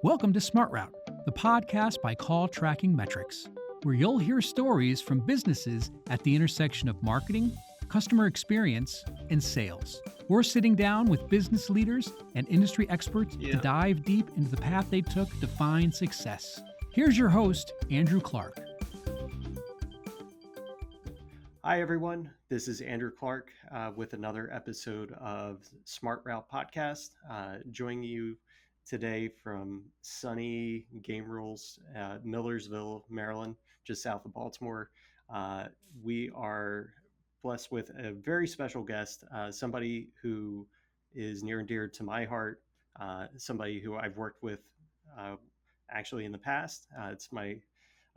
Welcome to Smart Route, the podcast by CallTrackingMetrics, where you'll hear stories from businesses at the intersection of marketing, customer experience, and sales. We're sitting down with business leaders and industry experts to dive deep into the path they took to find success. Here's your host, Andrew Clark. Hi, everyone. This is Andrew Clark with another episode of Smart Route Podcast, joining you today from sunny Game Rules, Millersville, Maryland, just south of Baltimore. We are blessed with a very special guest, somebody who is near and dear to my heart, somebody who I've worked with actually in the past. It's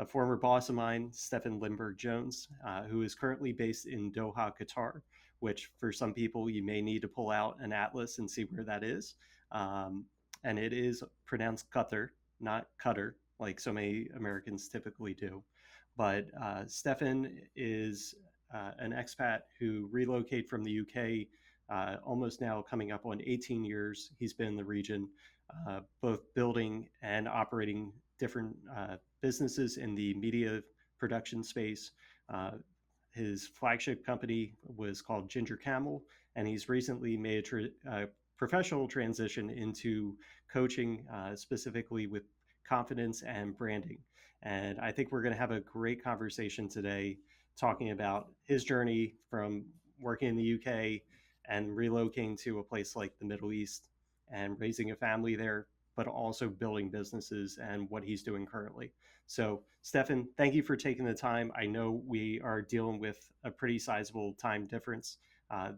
a former boss of mine, Stefan Lindberg-Jones, who is currently based in Doha, Qatar, which for some people you may need to pull out an atlas and see where that is. And it is pronounced Qatar, not Qatar, like so many Americans typically do. But Stefan is an expat who relocated from the UK, almost now coming up on 18 years. He's been in the region, both building and operating different businesses in the media production space. His flagship company was called Camel, and he's recently made a professional transition into coaching, specifically with confidence and branding. And I think we're going to have a great conversation today talking about his journey from working in the UK and relocating to a place like the Middle East and raising a family there, but also building businesses and what he's doing currently. So, Stefan, thank you for taking the time. I know we are dealing with a pretty sizable time difference.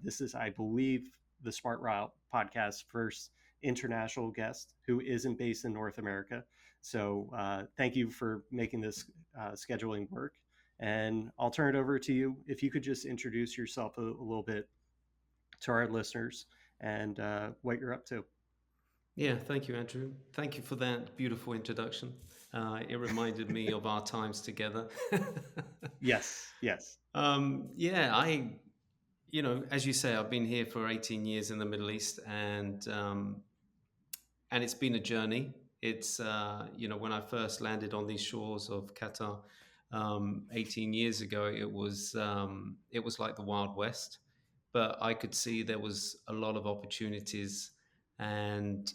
This is, I believe, the Smart Route podcast's first international guest who isn't based in North America. So thank you for making this scheduling work. And I'll turn it over to you. If you could just introduce yourself a little bit to our listeners and what you're up to. Yeah, thank you, Andrew. Thank you for that beautiful introduction. It reminded me of our times together. Yes. As you say, I've been here for 18 years in the Middle East, and it's been a journey. It's when I first landed on these shores of Qatar 18 years ago, it was like the Wild West, but I could see there was a lot of opportunities. And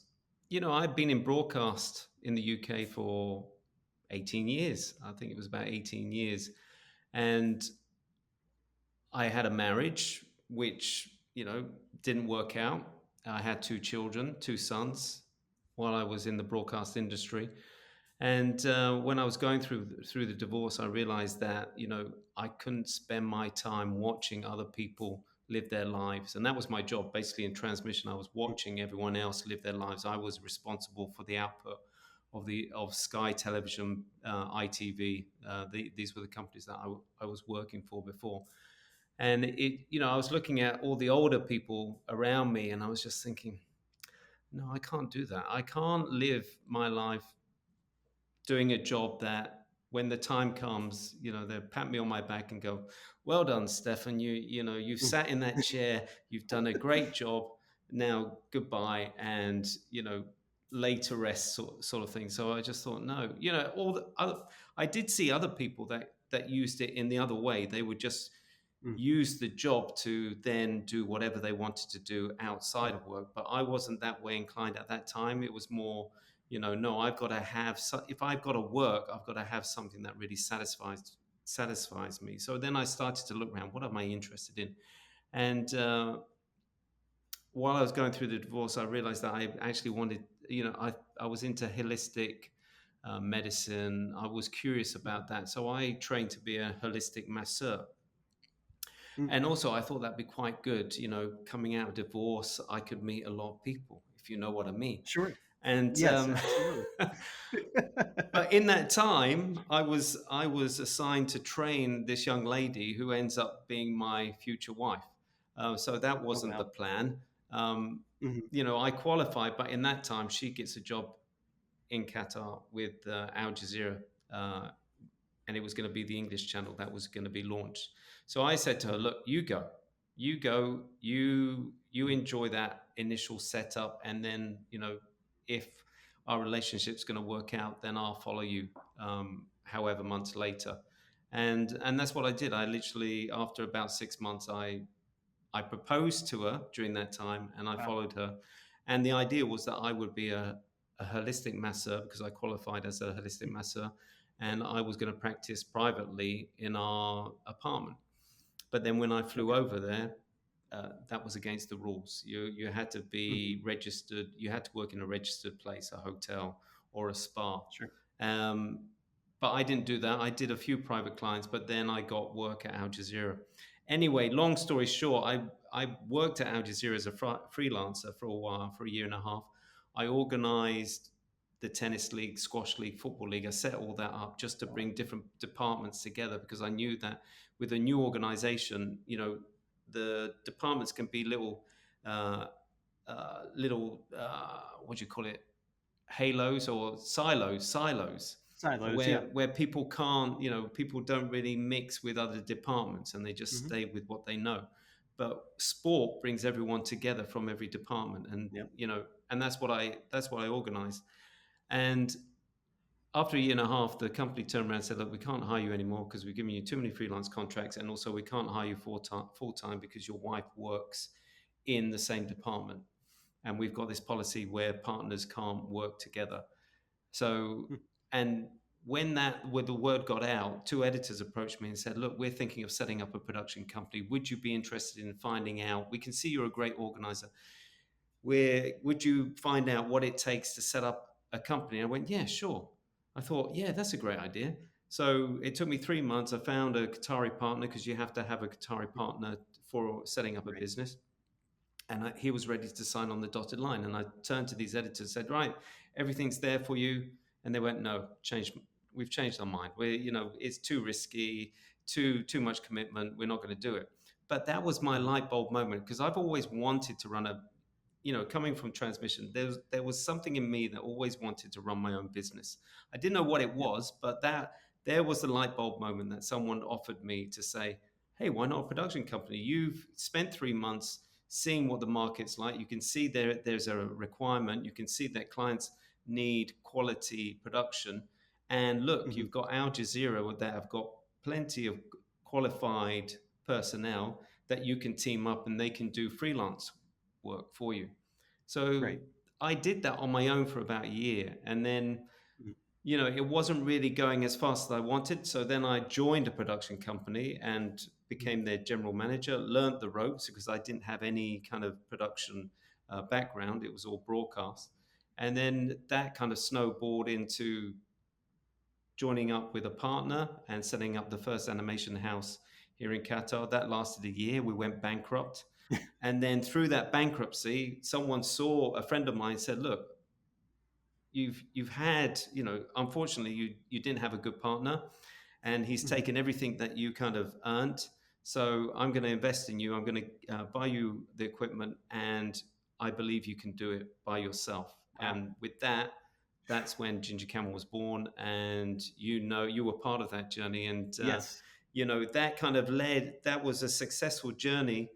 I've been in broadcast in the UK for 18 years. I think it was about 18 years. And I had a marriage which, didn't work out. I had 2 children, 2 sons, while I was in the broadcast industry. And when I was going through the divorce, I realized that, I couldn't spend my time watching other people live their lives. And that was my job, basically in transmission. I was watching everyone else live their lives. I was responsible for the output of Sky Television, ITV. These were the companies that I was working for before. And I was looking at all the older people around me, and I was just thinking, no, I can't do that. I can't live my life doing a job that when the time comes, they pat me on my back and go, well done, Stefan. You've sat in that chair. You've done a great job. Now, goodbye. And, later rest sort of thing. So I just thought, no, I did see other people that used it in the other way. They would just use the job to then do whatever they wanted to do outside of work. But I wasn't that way inclined at that time. It was more, no, I've got to have, if I've got to work, I've got to have something that really satisfies me. So then I started to look around, what am I interested in? And while I was going through the divorce, I realized that I actually wanted, I was into holistic medicine. I was curious about that. So I trained to be a holistic masseur. And also I thought that'd be quite good. Coming out of divorce, I could meet a lot of people, if you know what I mean. Sure. And yes, absolutely. But in that time, I was assigned to train this young lady who ends up being my future wife. So that wasn't the plan. I qualified, but in that time, she gets a job in Qatar with Al Jazeera, and it was going to be the English channel that was going to be launched. So I said to her, look, you go, you enjoy that initial setup. And then, if our relationship's going to work out, then I'll follow you, however months later. And that's what I did. I literally, after about 6 months, I proposed to her during that time, and I Wow. followed her. And the idea was that I would be a holistic masseur, because I qualified as a holistic masseur, and I was going to practice privately in our apartment. But then when I flew Okay. over there, that was against the rules. You had to Hmm. be registered. You had to work in a registered place, a hotel or a spa. Sure. Um, but I didn't do that. I did a few private clients, but then I got work at Al Jazeera. Anyway, long story short, I worked at Al Jazeera as a freelancer for a while, for a year and a half. I organized the tennis league, squash league, football league. I set all that up just to bring different departments together, because I knew that with a new organization, the departments can be what do you call it, halos or silos, Silos. Yeah. where people can't, people don't really mix with other departments, and they just Hmm. stay with what they know. But sport brings everyone together from every department, and Yep. and that's what I organized. And after a year and a half, the company turned around and said, "Look, we can't hire you anymore because we're giving you too many freelance contracts, and also we can't hire you full time because your wife works in the same department, and we've got this policy where partners can't work together." So, Hmm. and when the word got out, two editors approached me and said, "Look, we're thinking of setting up a production company. Would you be interested in finding out? We can see you're a great organizer. Would you find out what it takes to set up a company?" I went, "Yeah, sure." I thought, yeah, that's a great idea. So it took me 3 months. I found a Qatari partner, because you have to have a Qatari Hmm. partner for setting up a Right. business. And he was ready to sign on the dotted line. And I turned to these editors and said, "Right, everything's there for you." And they went, "No, we've changed our mind. It's too risky, too much commitment. We're not going to do it." But that was my Hmm. light bulb moment, because I've always wanted to run coming from transmission, there was something in me that always wanted to run my own business. I didn't know what it Yep. was, but that there was the light bulb moment that someone offered me to say, "Hey, why not a production company? You've spent 3 months seeing what the market's like. You can see there's a requirement. You can see that clients need quality production. And look, Hmm. you've got Al Jazeera that have got plenty of qualified personnel that you can team up, and they can do freelance work for you." So Right. I did that on my own for about a year. And then, Mhm. it wasn't really going as fast as I wanted. So then I joined a production company and Mhm. became their general manager, learned the ropes, because I didn't have any kind of production background. It was all broadcast. And then that kind of snowballed into joining up with a partner and setting up the first animation house here in Qatar. That lasted a year. We went bankrupt. And then through that bankruptcy, someone saw, a friend of mine said, "Look, you've had, unfortunately, you didn't have a good partner, and he's Mhm. taken everything that you kind of earned. So I'm going to invest in you. I'm going to buy you the equipment, and I believe you can do it by yourself." Wow. And with that, that's when Ginger Camel was born, and you were part of that journey, and Yes. that kind of led. That was a successful journey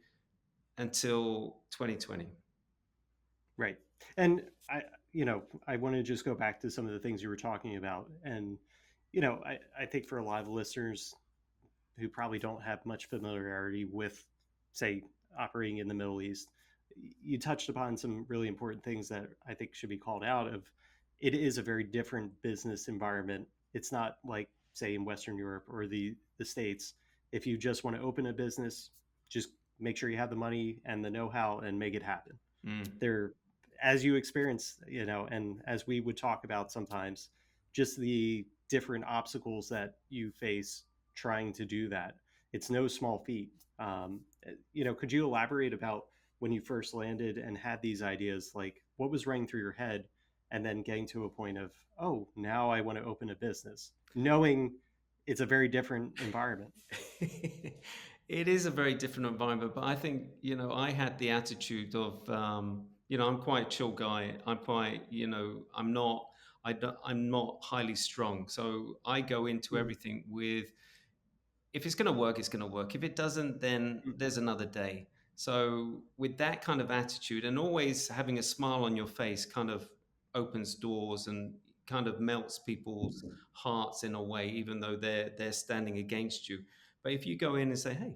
until 2020. Right. And I want to just go back to some of the things you were talking about. And, I think for a lot of listeners who probably don't have much familiarity with, say, operating in the Middle East, you touched upon some really important things that I think should be called out of. It is a very different business environment. It's not like, say, in Western Europe or the States. If you just want to open a business, just make sure you have the money and the know-how and make it happen. Mm. There, as you experience, and as we would talk about sometimes, just the different obstacles that you face trying to do that. It's no small feat. Could you elaborate about when you first landed and had these ideas, like what was running through your head, and then getting to a point of, oh, now I want to open a business, knowing it's a very different environment. It is a very different environment, but I think, I had the attitude of, I'm quite a chill guy. I'm quite, I'm not highly strung. So I go into Mhm. everything with, if it's going to work, it's going to work. If it doesn't, then Mhm. there's another day. So with that kind of attitude, and always having a smile on your face, kind of opens doors and kind of melts people's hearts in a way, even though they're standing against you. But if you go in and say, hey,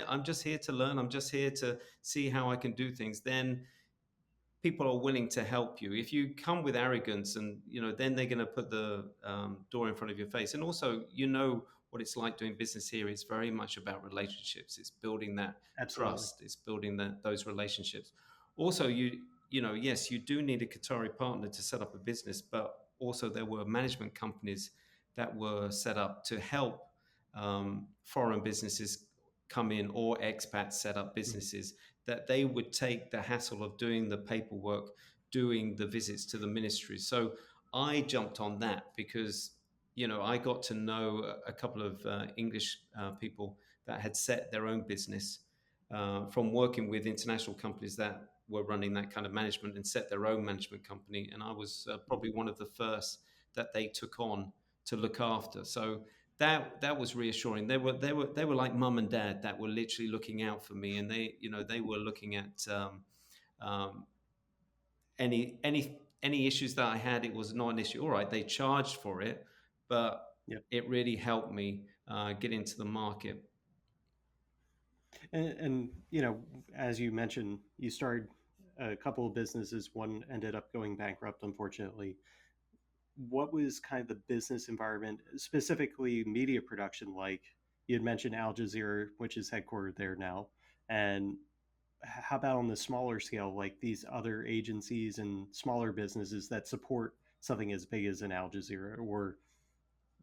I'm just here to learn, I'm just here to see how I can do things, then people are willing to help you. If you come with arrogance, and then they're going to put the door in front of your face. And also, what it's like doing business here. It's very much about relationships. It's building that Absolutely. trust. It's building those relationships. Also, yes, you do need a Qatari partner to set up a business, but also there were management companies that were set up to help foreign businesses come in, or expats set up Mhm. businesses, that they would take the hassle of doing the paperwork, doing the visits to the ministries. So I jumped on that because, I got to know a couple of English people that had set their own business from working with international companies that were running that kind of management, and set their own management company. And I was probably one of the first that they took on to look after. So that was reassuring. They were like mum and dad that were literally looking out for me, and they were looking at um, any issues that I had. It was not an issue. All right, they charged for it, but Yep. it really helped me get into the market. And as you mentioned, you started a couple of businesses. One ended up going bankrupt, unfortunately. What was kind of the business environment, specifically media production, like? You had mentioned Al Jazeera, which is headquartered there now. And how about on the smaller scale, like these other agencies and smaller businesses that support something as big as an Al Jazeera, or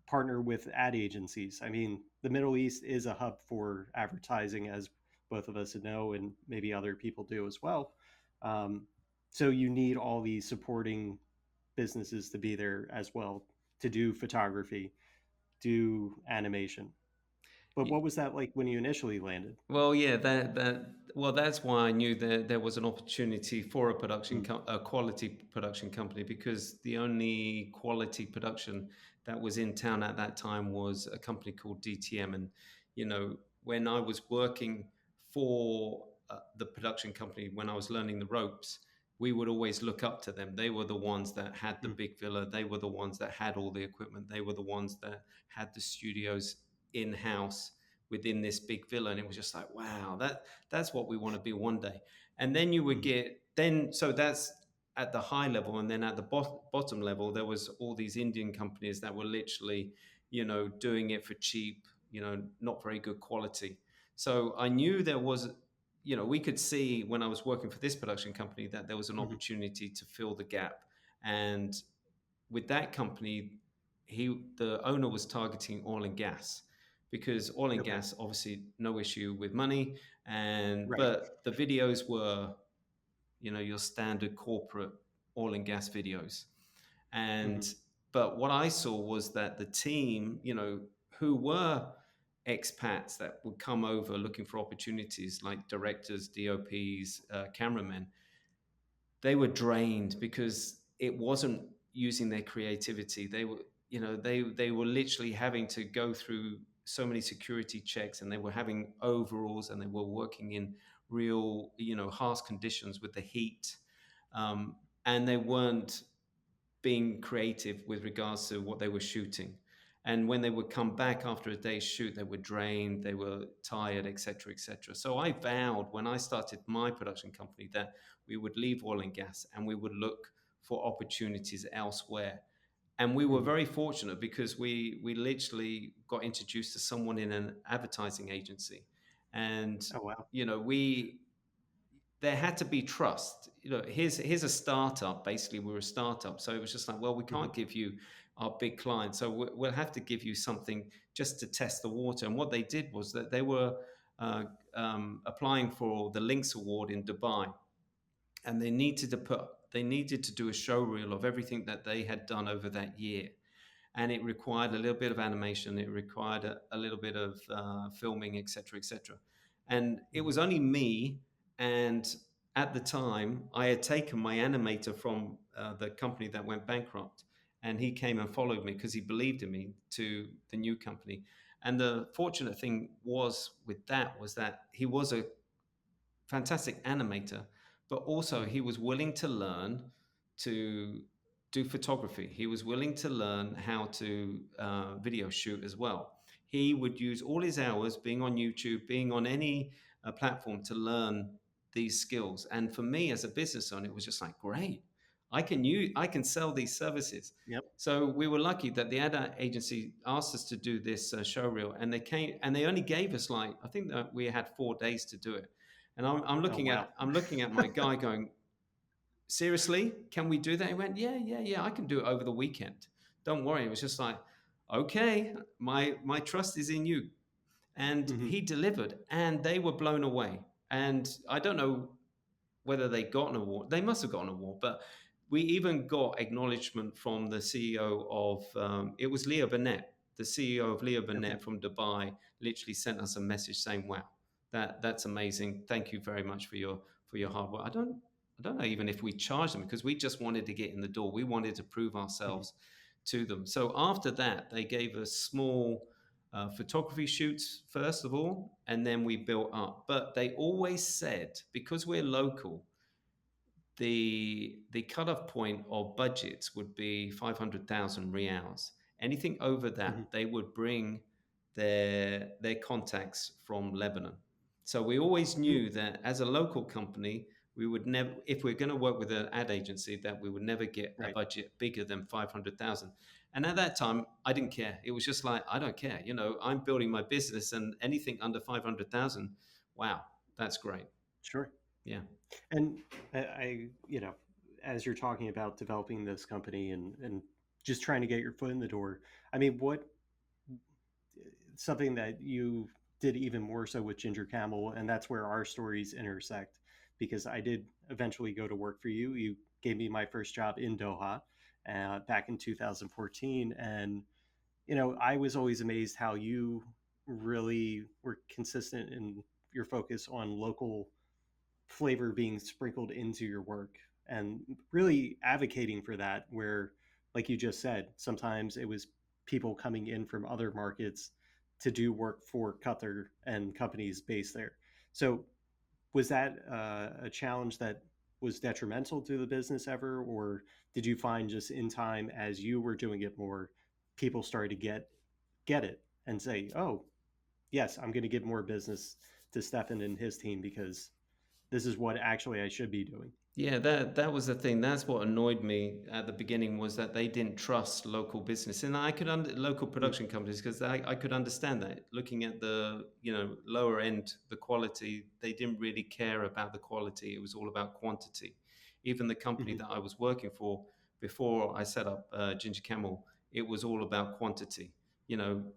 partner with ad agencies? I mean, the Middle East is a hub for advertising, as both of us know, and maybe other people do as well. Um, so you need all these supporting businesses to be there as well, to do photography, do animation. But what was that like when you initially landed? Well, yeah, that's why I knew that there was an opportunity for Mm, a quality production company, because the only quality production that was in town at that time was a company called DTM. And when I was working for the production company, when I was learning the ropes, we would always look up to them. They were the ones that had the mm, big villa. They were the ones that had all the equipment. They were the ones that had the studios in house within this big villa. And it was just like, wow, that's what we want to be one day. And then you would mm, get so that's at the high level. And then at the bottom level, there was all these Indian companies that were literally doing it for cheap, not very good quality. So I knew there was, we could see when I was working for this production company that there was an mhm. opportunity to fill the gap. And with that company, the owner was targeting oil and gas, because oil and Okay. gas, obviously no issue with money, Right. but the videos were your standard corporate oil and gas videos. Hmm. And but what I saw was that the team, who were expats that would come over looking for opportunities, like directors, DOPs, cameramen, they were drained because it wasn't using their creativity. They were, they were literally having to go through so many security checks, and they were having overalls, and they were working in real, harsh conditions with the heat, and they weren't being creative with regards to what they were shooting. And when they would come back after a day's shoot, they were drained, they were tired, etc., etc. So I vowed when I started my production company that we would leave oil and gas and we would look for opportunities elsewhere. And we were Hmm. very fortunate because we literally got introduced to someone in an advertising agency, and Oh, wow. we there had to be trust. Here's a startup. Basically, we were a startup, so it was just like, well, we Hmm. can't give you our big client, so we'll have to give you something just to test the water. And what they did was that they were uh, applying for the Lynx Award in Dubai, and they needed to do a show reel of everything that they had done over that year, and it required a little bit of animation, it required a little bit of filming, etc., etc. And it Hmm. was only me, and at the time I had taken my animator from the company that went bankrupt, and he came and followed me because he believed in me to the new company. And the fortunate thing was that he was a fantastic animator, but also he was willing to learn to do photography. He was willing to learn how to video shoot as well. He would use all his hours being on YouTube, being on any platform to learn these skills. And for me as a business owner, it was just like, great, I can sell these services. Yep. So we were lucky that the ad agency asked us to do this show reel, and they came and they only gave us like, I think that we had 4 days to do it. And I'm Oh, wow. I'm looking at my guy going, seriously, can we do that? He went, yeah, I can do it over the weekend. Don't worry. It was just like, okay, my trust is in you. And Hmm. he delivered, and they were blown away. And I don't know whether they got an award. They must have got an award, but we even got acknowledgement from the CEO of, it was Leo Burnett, the CEO of Leo Okay. Burnett from Dubai, literally sent us a message saying, wow, that's amazing. Thank you very much for your hard work. I don't know even if we charged them, because we just wanted to get in the door. We wanted to prove Hmm. ourselves to them. So after that, they gave us small photography shoots first of all, and then we built up. But they always said, because we're local, the cutoff point of budgets would be 500,000 reals. Anything over Hmm. that, they would bring their contacts from Lebanon. So we always knew that as a local company, we would never, if we're going to work with an ad agency, that we would never get a Right. budget bigger than 500,000. And at that time, I didn't care. It was just like, I don't care. You know, I'm building my business, and anything under 500,000, wow, that's great. Sure. Yeah. And as you're talking about developing this company and just trying to get your foot in the door, I mean, what something that you did even more so with Ginger Camel, and that's where our stories intersect, because I did eventually go to work for you. You gave me my first job in Doha back in 2014, and I was always amazed how you really were consistent in your focus on local flavor being sprinkled into your work and really advocating for that, where, like you just said, sometimes it was people coming in from other markets to do work for Qatar and companies based there. So was that a challenge that was detrimental to the business ever, or did you find just in time as you were doing it more, people started to get it and say, oh yes, I'm going to give more business to Stefan and his team because this is what actually I should be doing. Yeah, that was the thing. That's what annoyed me at the beginning, was that they didn't trust local business, and I could local Mm. production companies, because I could understand that. Looking at the lower end, the quality, they didn't really care about the quality. It was all about quantity. Even the company Mhm. that I was working for before I set up Ginger Camel, it was all about quantity. You know,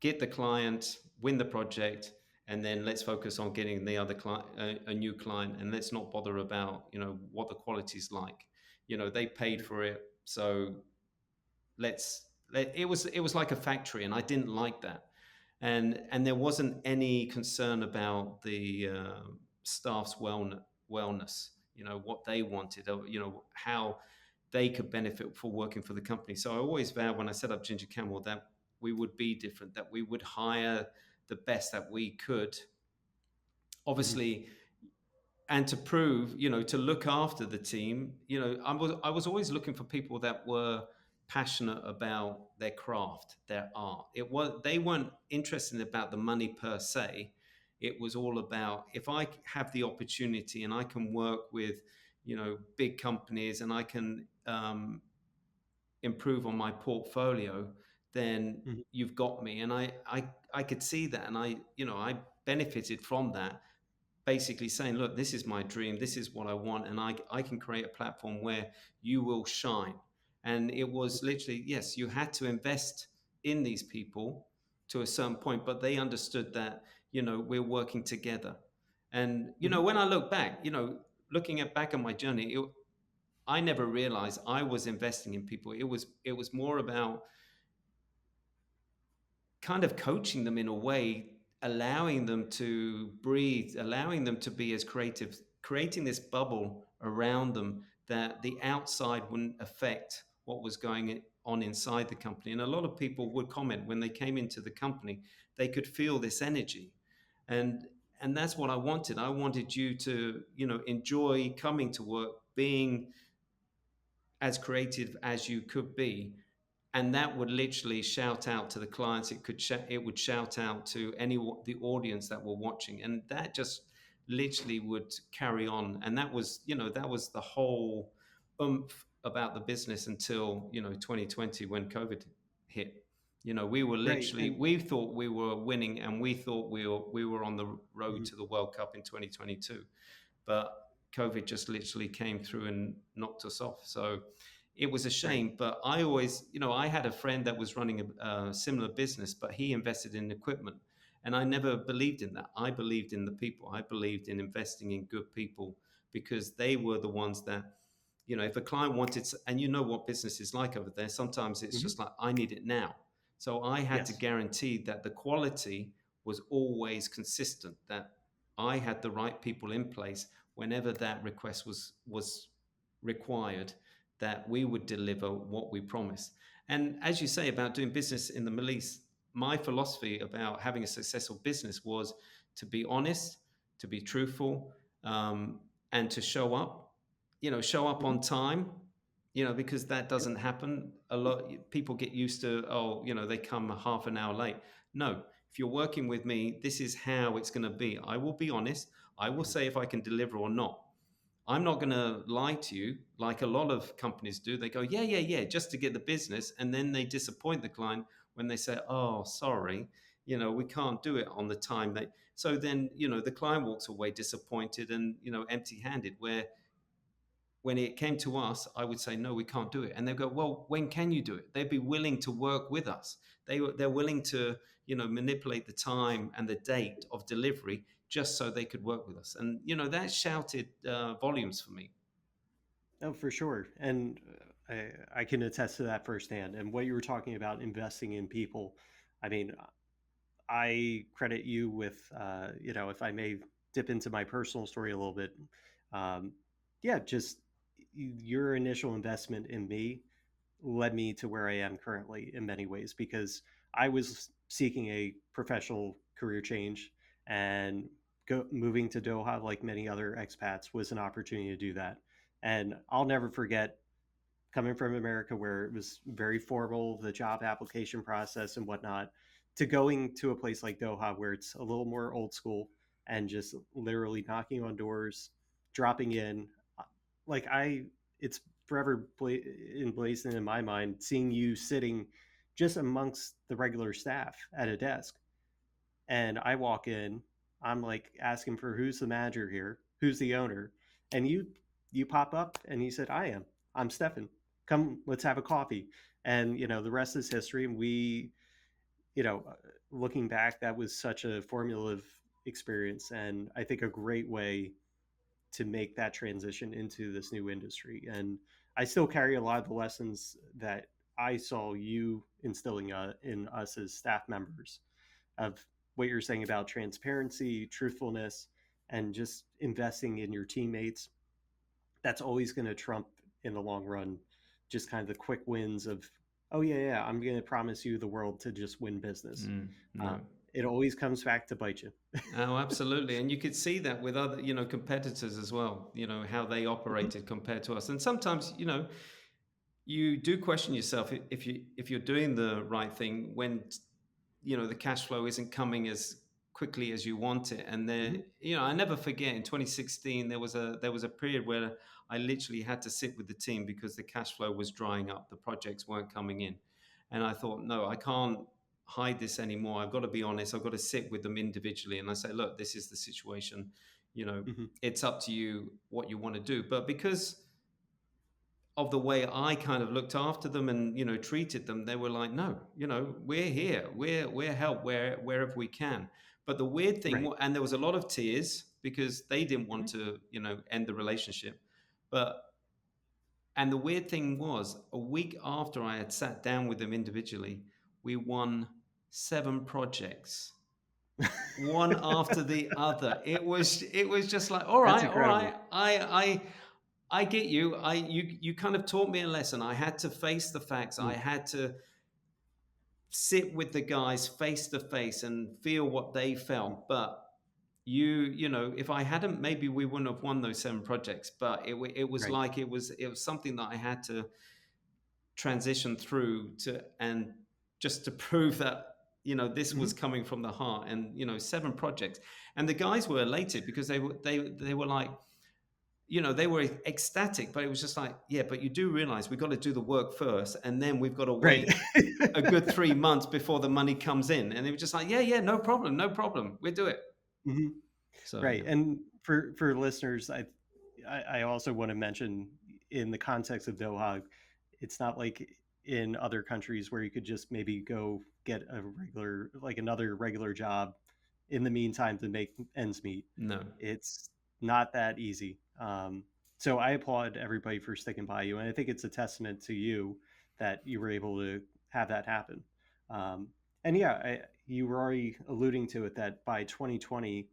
get the client, win the project, and then let's focus on getting the other client, a new client, and let's not bother about what the quality's like. They paid for it, so it was like a factory, and I didn't like that. And there wasn't any concern about the staff's wellness, what they wanted, or how they could benefit for working for the company. So I always vowed, when I set up Ginger Camel, that we would be different, that we would hire the best that we could, Mhm. obviously, and to prove, to look after the team. I was always looking for people that were passionate about their craft, their art. They weren't interested about the money per se. It was all about, if I have the opportunity and I can work with, big companies, and I can improve on my portfolio, then Mhm. you've got me. And I could see that, and I benefited from that, basically saying, look, this is my dream, this is what I want, and I can create a platform where you will shine. And it was literally, yes, you had to invest in these people to a certain point, but they understood that, we're working together. And, Mhm. when I look back, looking at back at my journey, I never realized I was investing in people. It was more about kind of coaching them in a way, allowing them to breathe, allowing them to be as creative, creating this bubble around them that the outside wouldn't affect what was going on inside the company. And a lot of people would comment when they came into the company, they could feel this energy. And and that's what I wanted. I wanted you to, enjoy coming to work, being as creative as you could be, and that would literally shout out to the clients. It would shout out to the audience that were watching, and that just literally would carry on. And that was, that was the whole oomph about the business until 2020, when COVID hit. We were Right. literally, And we thought we were winning, and we thought we were on the road mhm, to the World Cup in 2022, but COVID just literally came through and knocked us off. So it was a right. shame. But I always, I had a friend that was running a similar business, but he invested in equipment. And I never believed in that. I believed in the people. I believed in investing in good people, because they were the ones that, if a client wanted, and you know what business is like over there, sometimes it's Mhm. just like, I need it now. So I had to Yes. guarantee that the quality was always consistent, that I had the right people in place whenever that request was required, that we would deliver what we promised. And as you say about doing business in the Middle East, my philosophy about having a successful business was to be honest, to be truthful, and to show up. Show up Mhm. on time. Because that Yep. doesn't happen a lot. People get used to, oh, they come half an hour late. No, if you're working with me, this is how it's going to be. I will be honest. I will Mhm. say if I can deliver or not. I'm not going to lie to you like a lot of companies do. They go, yeah, yeah, yeah, just to get the business. And then they disappoint the client when they say, oh, sorry, we can't do it on the time that. So then, the client walks away disappointed and, empty handed, where when it came to us, I would say, no, we can't do it. And they go, well, when can you do it? They'd be willing to work with us. They're willing to, manipulate the time and the date of delivery just so they could work with us. And, that shouted volumes for me. Oh, for sure. And I can attest to that firsthand. And what you were talking about investing in people, I mean, I credit you with, if I may dip into my personal story a little bit, um, yeah, just your initial investment in me led me to where I am currently in many ways, because I was seeking a professional career change, and moving to Doha, like many other expats, was an opportunity to do that. And I'll never forget, coming from America, where it was very formal, the job application process and whatnot, to going to a place like Doha, where it's a little more old school and just literally knocking on doors, dropping in. Like it's forever emblazoned in my mind, seeing you sitting just amongst the regular staff at a desk. And I walk in, I'm like asking for, who's the manager here, who's the owner, and you pop up and you said, I'm Stefan, come, let's have a coffee. And the rest is history. And we, you know looking back, that was such a formative experience, and I think a great way to make that transition into this new industry. And I still carry a lot of the lessons that I saw you instilling in us as staff members, of what you're saying about transparency, truthfulness, and just investing in your teammates. That's always going to trump in the long run just kind of the quick wins of, oh, yeah, yeah, I'm going to promise you the world to just win business. No. It always comes back to bite you. Oh, absolutely. And you could see that with other, competitors as well, how they Mhm. operated compared to us. And sometimes, you do question yourself if you're doing the right thing when the cash flow isn't coming as quickly as you want it. And then, Mhm. I never forget, in 2016 there was a period where I literally had to sit with the team because the cash flow was drying up, the projects weren't coming in, and I thought, no, I can't hide this anymore. I've got to be honest. I've got to sit with them individually and I say, look, this is the situation. you know Mhm. it's up to you what you want to do. But because of the way I kind of looked after them and treated them, they were like, no, we're here, we're help wherever we can. But the weird thing, Right. and there was a lot of tears because they didn't want Mhm. to end the relationship. But and the weird thing was, a week after I had sat down with them individually, we won 7 projects, one after the other. It was just like, all That's right, all incredible. right, I get you. You kind of taught me a lesson. I had to face the facts. I Mm. had to sit with the guys face to face and feel what they Mhm. felt. But you know, if I hadn't, maybe we wouldn't have won those 7 projects. But it was Right. like it was something that I had to transition through to, and just to prove that, you know, this Hmm. was coming from the heart. And you know, 7 projects, and the guys were elated because they were like, you know, they were ecstatic. But it was just like, yeah, but you do realize we've got to do the work first, and then we've got to Right. wait a good 3 months before the money comes in. And they were just like, yeah, no problem, we'll do it. Hmm. So Right. yeah. And for listeners, I also want to mention, in the context of Doha, it's not like in other countries where you could just maybe go get a regular, like another regular job in the meantime to make ends meet. No. It's not that easy. So I applaud everybody for sticking by you, and I think it's a testament to you that you were able to have that happen. Um, and yeah, you were already alluding to it that by 2020,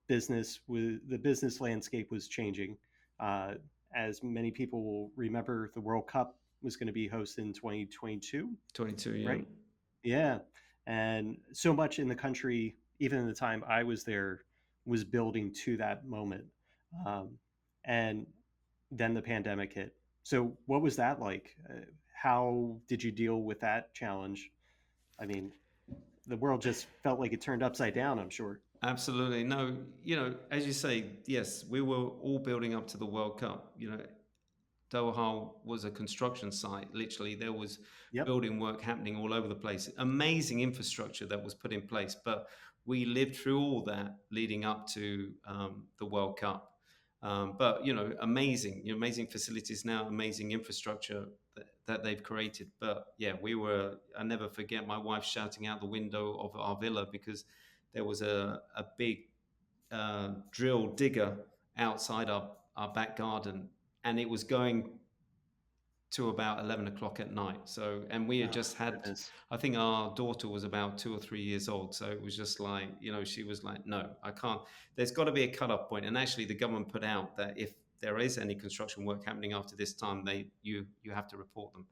the business landscape was changing. Uh, as many people will remember, the World Cup was going to be hosted in 2022, 22, yeah. right? Yeah. And so much in the country, even in the time I was there, was building to that moment. Um, and then the pandemic hit. So, what was that like? How did you deal with that challenge? I mean, the world just felt like it turned upside down, I'm sure. Absolutely. No, you know, as you say, yes, we were all building up to the World Cup. You know, Doha was a construction site. Literally, there was Yep. building work happening all over the place. Amazing infrastructure that was put in place. But we lived through all that leading up to the World Cup. But you know, amazing facilities now, amazing infrastructure that they've created. But yeah, I never forget my wife shouting out the window of our villa because there was a big drill digger outside our back garden, and it was going to about 11 o'clock at night. So, and we had Oh, just had, goodness. I think our daughter was about 2 or 3 years old. So it was just like, you know, she was like, no, I can't, there's got to be a cutoff point. And actually the government put out that if there is any construction work happening after this time, you have to report them.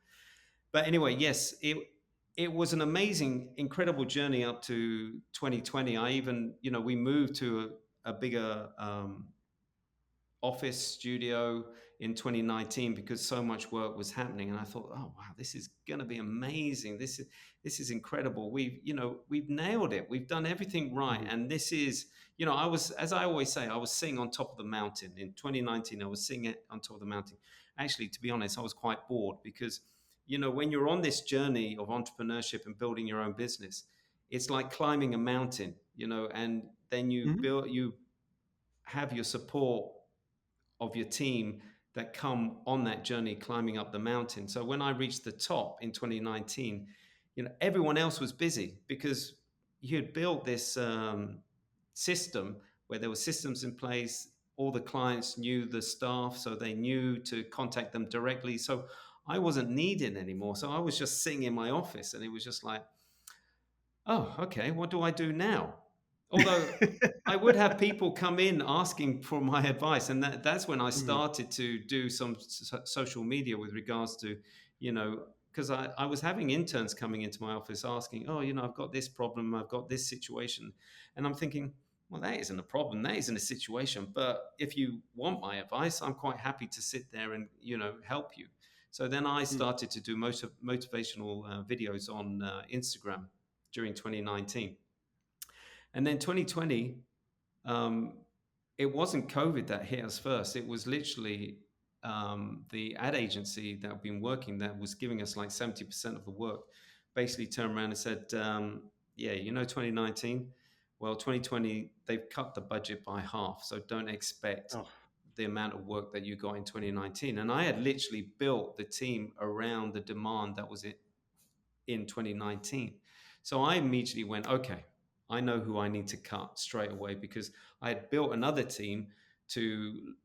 But anyway, yes, it was an amazing, incredible journey up to 2020. I even, you know, we moved to a bigger office studio in 2019 because so much work was happening, and I thought, oh wow, this is going to be amazing. This is incredible. We've nailed it. We've done everything right, Mhm. and this is, you know, I was, as I always say, I was sitting on top of the mountain in 2019. I was sitting it on top of the mountain. Actually, to be honest, I was quite bored because, you know, when you're on this journey of entrepreneurship and building your own business, it's like climbing a mountain, you know, and then Mhm. you have your support of your team that come on that journey climbing up the mountain. So when I reached the top in 2019, you know, everyone else was busy because you had built this system where there were systems in place. All the clients knew the staff, so they knew to contact them directly. So I wasn't needed anymore. So I was just sitting in my office, and it was just like, oh, okay, what do I do now? Although I would have people come in asking for my advice, and that's when I Mhm. started to do some social media with regards to, you know, because I was having interns coming into my office asking, oh, you know, I've got this problem, I've got this situation, and I'm thinking, well, that isn't a problem, that isn't a situation, but if you want my advice, I'm quite happy to sit there and, you know, help you. So then I Mm. started to do motivational videos on Instagram during 2019. And then 2020, um, it wasn't COVID that hit us first. It was literally the ad agency that I've been working that was giving us like 70% of the work basically turned around and said, yeah, you know, 2019, well, 2020, they've cut the budget by half. So don't expect Oh. the amount of work that you got in 2019. And I had literally built the team around the demand that was in 2019. So I immediately went, okay, I know who I need to cut straight away because I had built another team to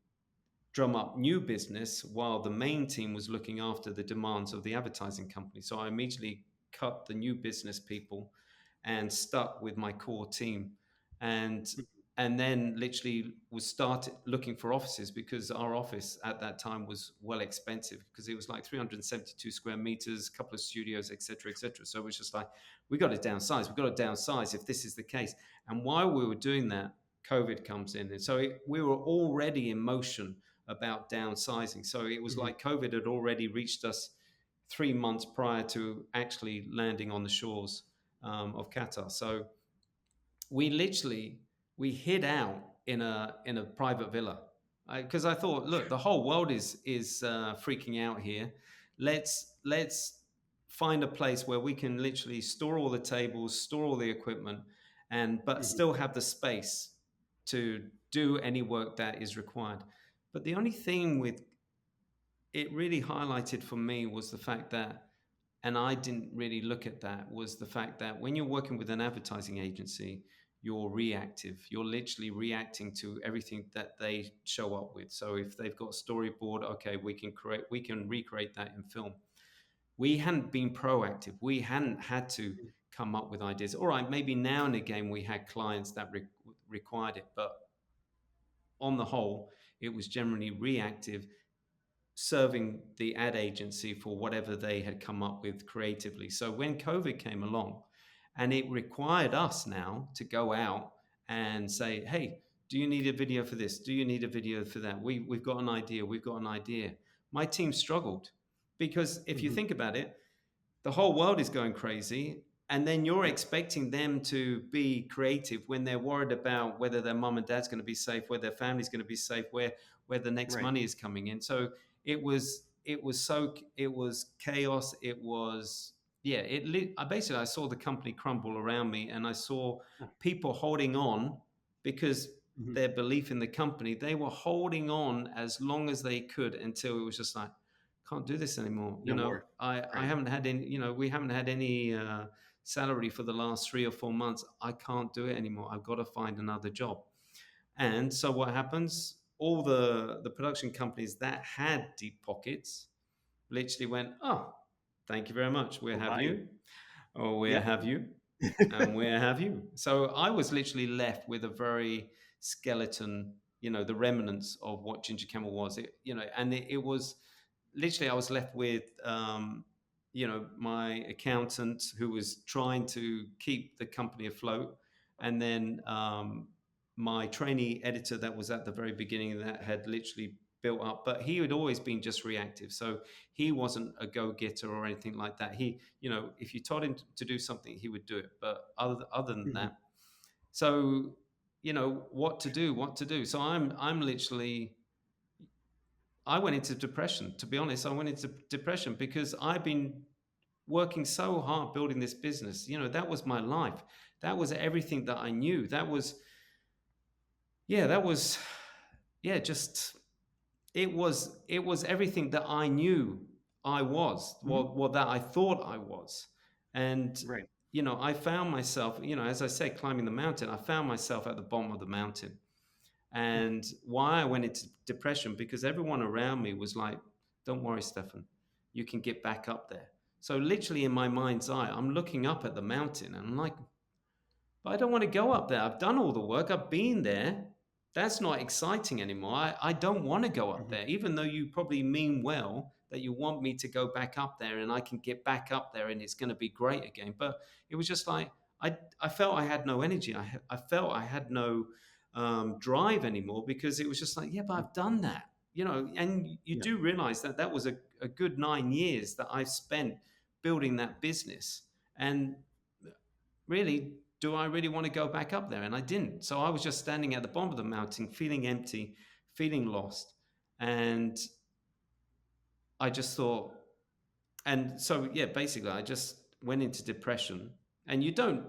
drum up new business while the main team was looking after the demands of the advertising company. So I immediately cut the new business people and stuck with my core team. And and then literally was started looking for offices because our office at that time was well expensive because it was like 372 square meters, a couple of studios, etc., etc. So it was just like, we got to downsize if this is the case. And while we were doing that, COVID comes in. And so we were already in motion about downsizing. So it was Mhm. like COVID had already reached us 3 months prior to actually landing on the shores of Qatar. So we hid out in a private villa because I thought, look, the whole world is freaking out here. Let's find a place where we can literally store all the tables, store all the equipment, and but Mhm. still have the space to do any work that is required. But the only thing with it really highlighted for me was the fact that, and I didn't really look at that, was the fact that when you're working with an advertising agency, you're reactive. You're literally reacting to everything that they show up with. So if they've got a storyboard, okay, we can recreate that in film. We hadn't been proactive. We hadn't had to Mhm. come up with ideas. All right, maybe now and again we had clients that required it, but on the whole, it was generally reactive, serving the ad agency for whatever they had come up with creatively. So when COVID came along and it required us now to go out and say, hey, do you need a video for this? Do you need a video for that? We've got an idea. We've got an idea. My team struggled because if you Mhm. think about it, the whole world is going crazy, and then you're Yeah. expecting them to be creative when they're worried about whether their mum and dad's going to be safe, whether their family's going to be safe, where the next Right. money is coming in. So it was chaos. It was, yeah, I basically I saw the company crumble around me, and I saw Oh. people holding on because Mhm. their belief in the company, they were holding on as long as they could until it was just like, can't do this anymore. No more. I Right. haven't had any, we haven't had any salary for the last 3 or 4 months. I can't do it anymore. I've got to find another job. And so what happens? All the production companies that had deep pockets literally went, oh, thank you very much. We'll have Goodbye. you, or we'll Yep. have you, and where have you? So I was literally left with a very skeleton, the remnants of what Ginger Camel was. And it was literally I was left with, my accountant who was trying to keep the company afloat, and then my trainee editor that was at the very beginning that had literally built up, but he had always been just reactive. So he wasn't a go-getter or anything like that. He, if you told him to do something, he would do it. But other than Mhm. that, so what to do. So I'm literally I went into depression. To be honest, I went into depression because I've been working so hard building this business. That was my life. That was everything that I knew. That was, yeah, just it was everything that I knew I was, Mhm. what that I thought I was. And Right. I found myself, as I said, climbing the mountain. I found myself at the bottom of the mountain. And why I went into depression, because everyone around me was like, don't worry, Stefan, you can get back up there. So literally in my mind's eye, I'm looking up at the mountain and I'm like, but I don't want to go up there. I've done all the work. I've been there. That's not exciting anymore. I don't want to go up Mhm. there, even though you probably mean well that you want me to go back up there and I can get back up there and it's going to be great again. But it was just like, I felt I had no energy. I felt I had no drive anymore because it was just like, yeah, but I've done that, and you Yeah. do realize that that was a good 9 years that I've spent building that business. And really, do I really want to go back up there? And I didn't. So I was just standing at the bottom of the mountain, feeling empty, feeling lost. And I just thought, and so, yeah, basically, I just went into depression. And you don't,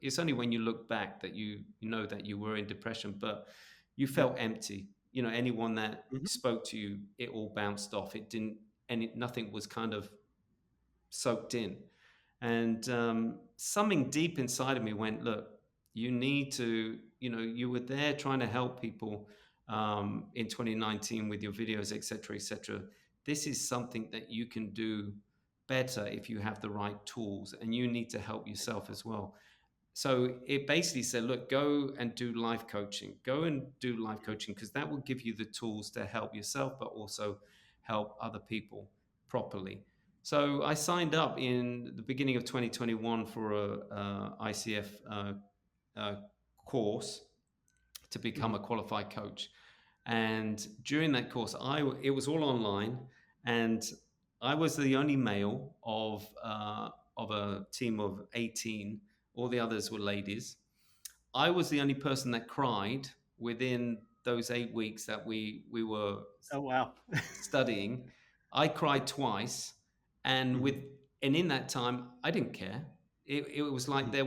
it's only when you look back that you know that you were in depression, but you Yep. felt empty. Anyone that Mhm. spoke to you, it all bounced off. It didn't, nothing was kind of soaked in. And something deep inside of me went, look, you need to, you were there trying to help people in 2019 with your videos, et cetera, et cetera. This is something that you can do better if you have the right tools, and you need to help yourself as well. So it basically said, look, go and do life coaching. Go and do life coaching because that will give you the tools to help yourself, but also help other people properly. So I signed up in the beginning of 2021 for a ICF uh, course, to become a qualified coach. And during that course, it was all online, and I was the only male of a team of 18. All the others were ladies. I was the only person that cried within those 8 weeks that we were Oh, wow. studying. I cried twice, and Mhm. in that time, I didn't care. It was like it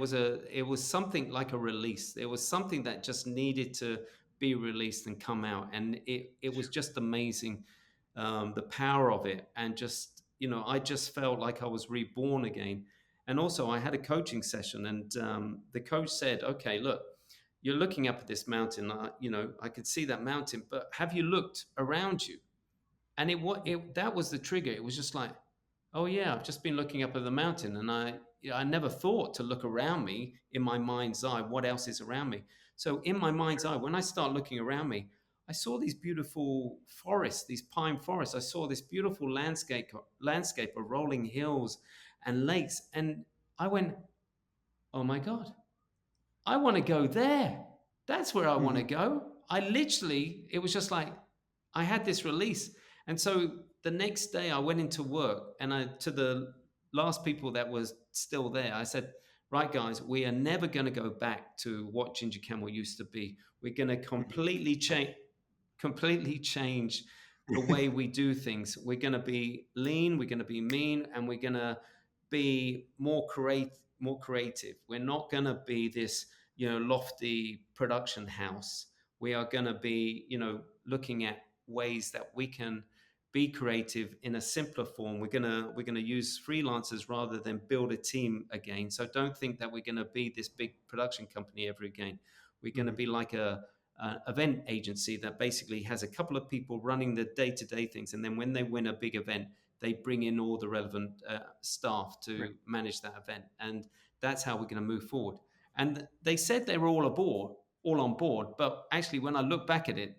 was something like a release. There was something that just needed to be released and come out, and it was just amazing, the power of it, and just I just felt like I was reborn again. And also, I had a coaching session, and the coach said, "Okay, look, you're looking up at this mountain. I could see that mountain, but have you looked around you?" And that was the trigger. It was just like, oh yeah, I've just been looking up at the mountain, and I never thought to look around me in my mind's eye. What else is around me? So in my mind's eye, when I start looking around me, I saw these beautiful forests, these pine forests. I saw this beautiful landscape of rolling hills and lakes, and I went, oh my God, I want to go there. That's where I want to Mhm. go. It was just like I had this release. And so the next day I went into work, and to the last people that was still there, I said, right, guys, we are never going to go back to what Ginger Camel used to be. We're going to completely change the way we do things. We're going to be lean, we're going to be mean, and we're going to be more creative. We're not going to be this, lofty production house. We are going to be, looking at ways that we can be creative in a simpler form. We're going to use freelancers rather than build a team again. So don't think that we're going to be this big production company ever again. We're going to Mhm. be like a event agency that basically has a couple of people running the day-to-day things, and then when they win a big event, they bring in all the relevant staff Right. to manage that event, and that's how we're going to move forward. And they said they were all on board, but actually, when I look back at it,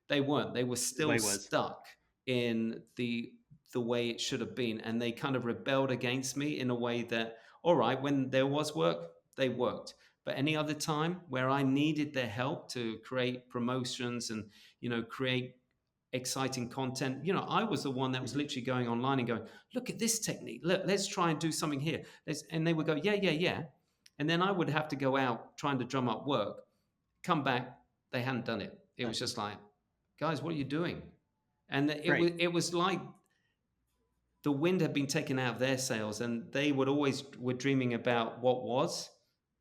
they weren't. They were The still way was. stuck in the way it should have been, and they kind of rebelled against me in a way that, all right, when there was work, they worked, but any other time where I needed their help to create promotions and create exciting content, I was the one that was Mhm. literally going online and going, look at this technique, look, let's try and do something here, and they would go, yeah, yeah, yeah, and then I would have to go out trying to drum up work, come back, they hadn't done it. It was Nothing. just like, guys, what are you doing? And Right. it was like the wind had been taken out of their sails, and they would always were dreaming about what was,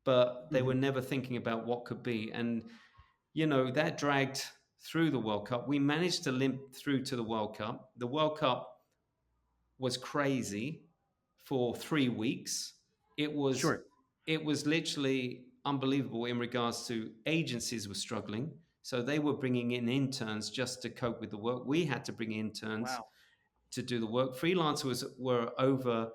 but they were Mhm. never thinking about what could be. And that dragged through the World Cup. We managed to limp through to the World Cup. The World Cup was crazy for 3 weeks. It was Sure. it was literally unbelievable in regards to agencies were struggling. So they were bringing in interns just to cope with the work. We had to bring interns Wow. to do the work. Freelancers were over,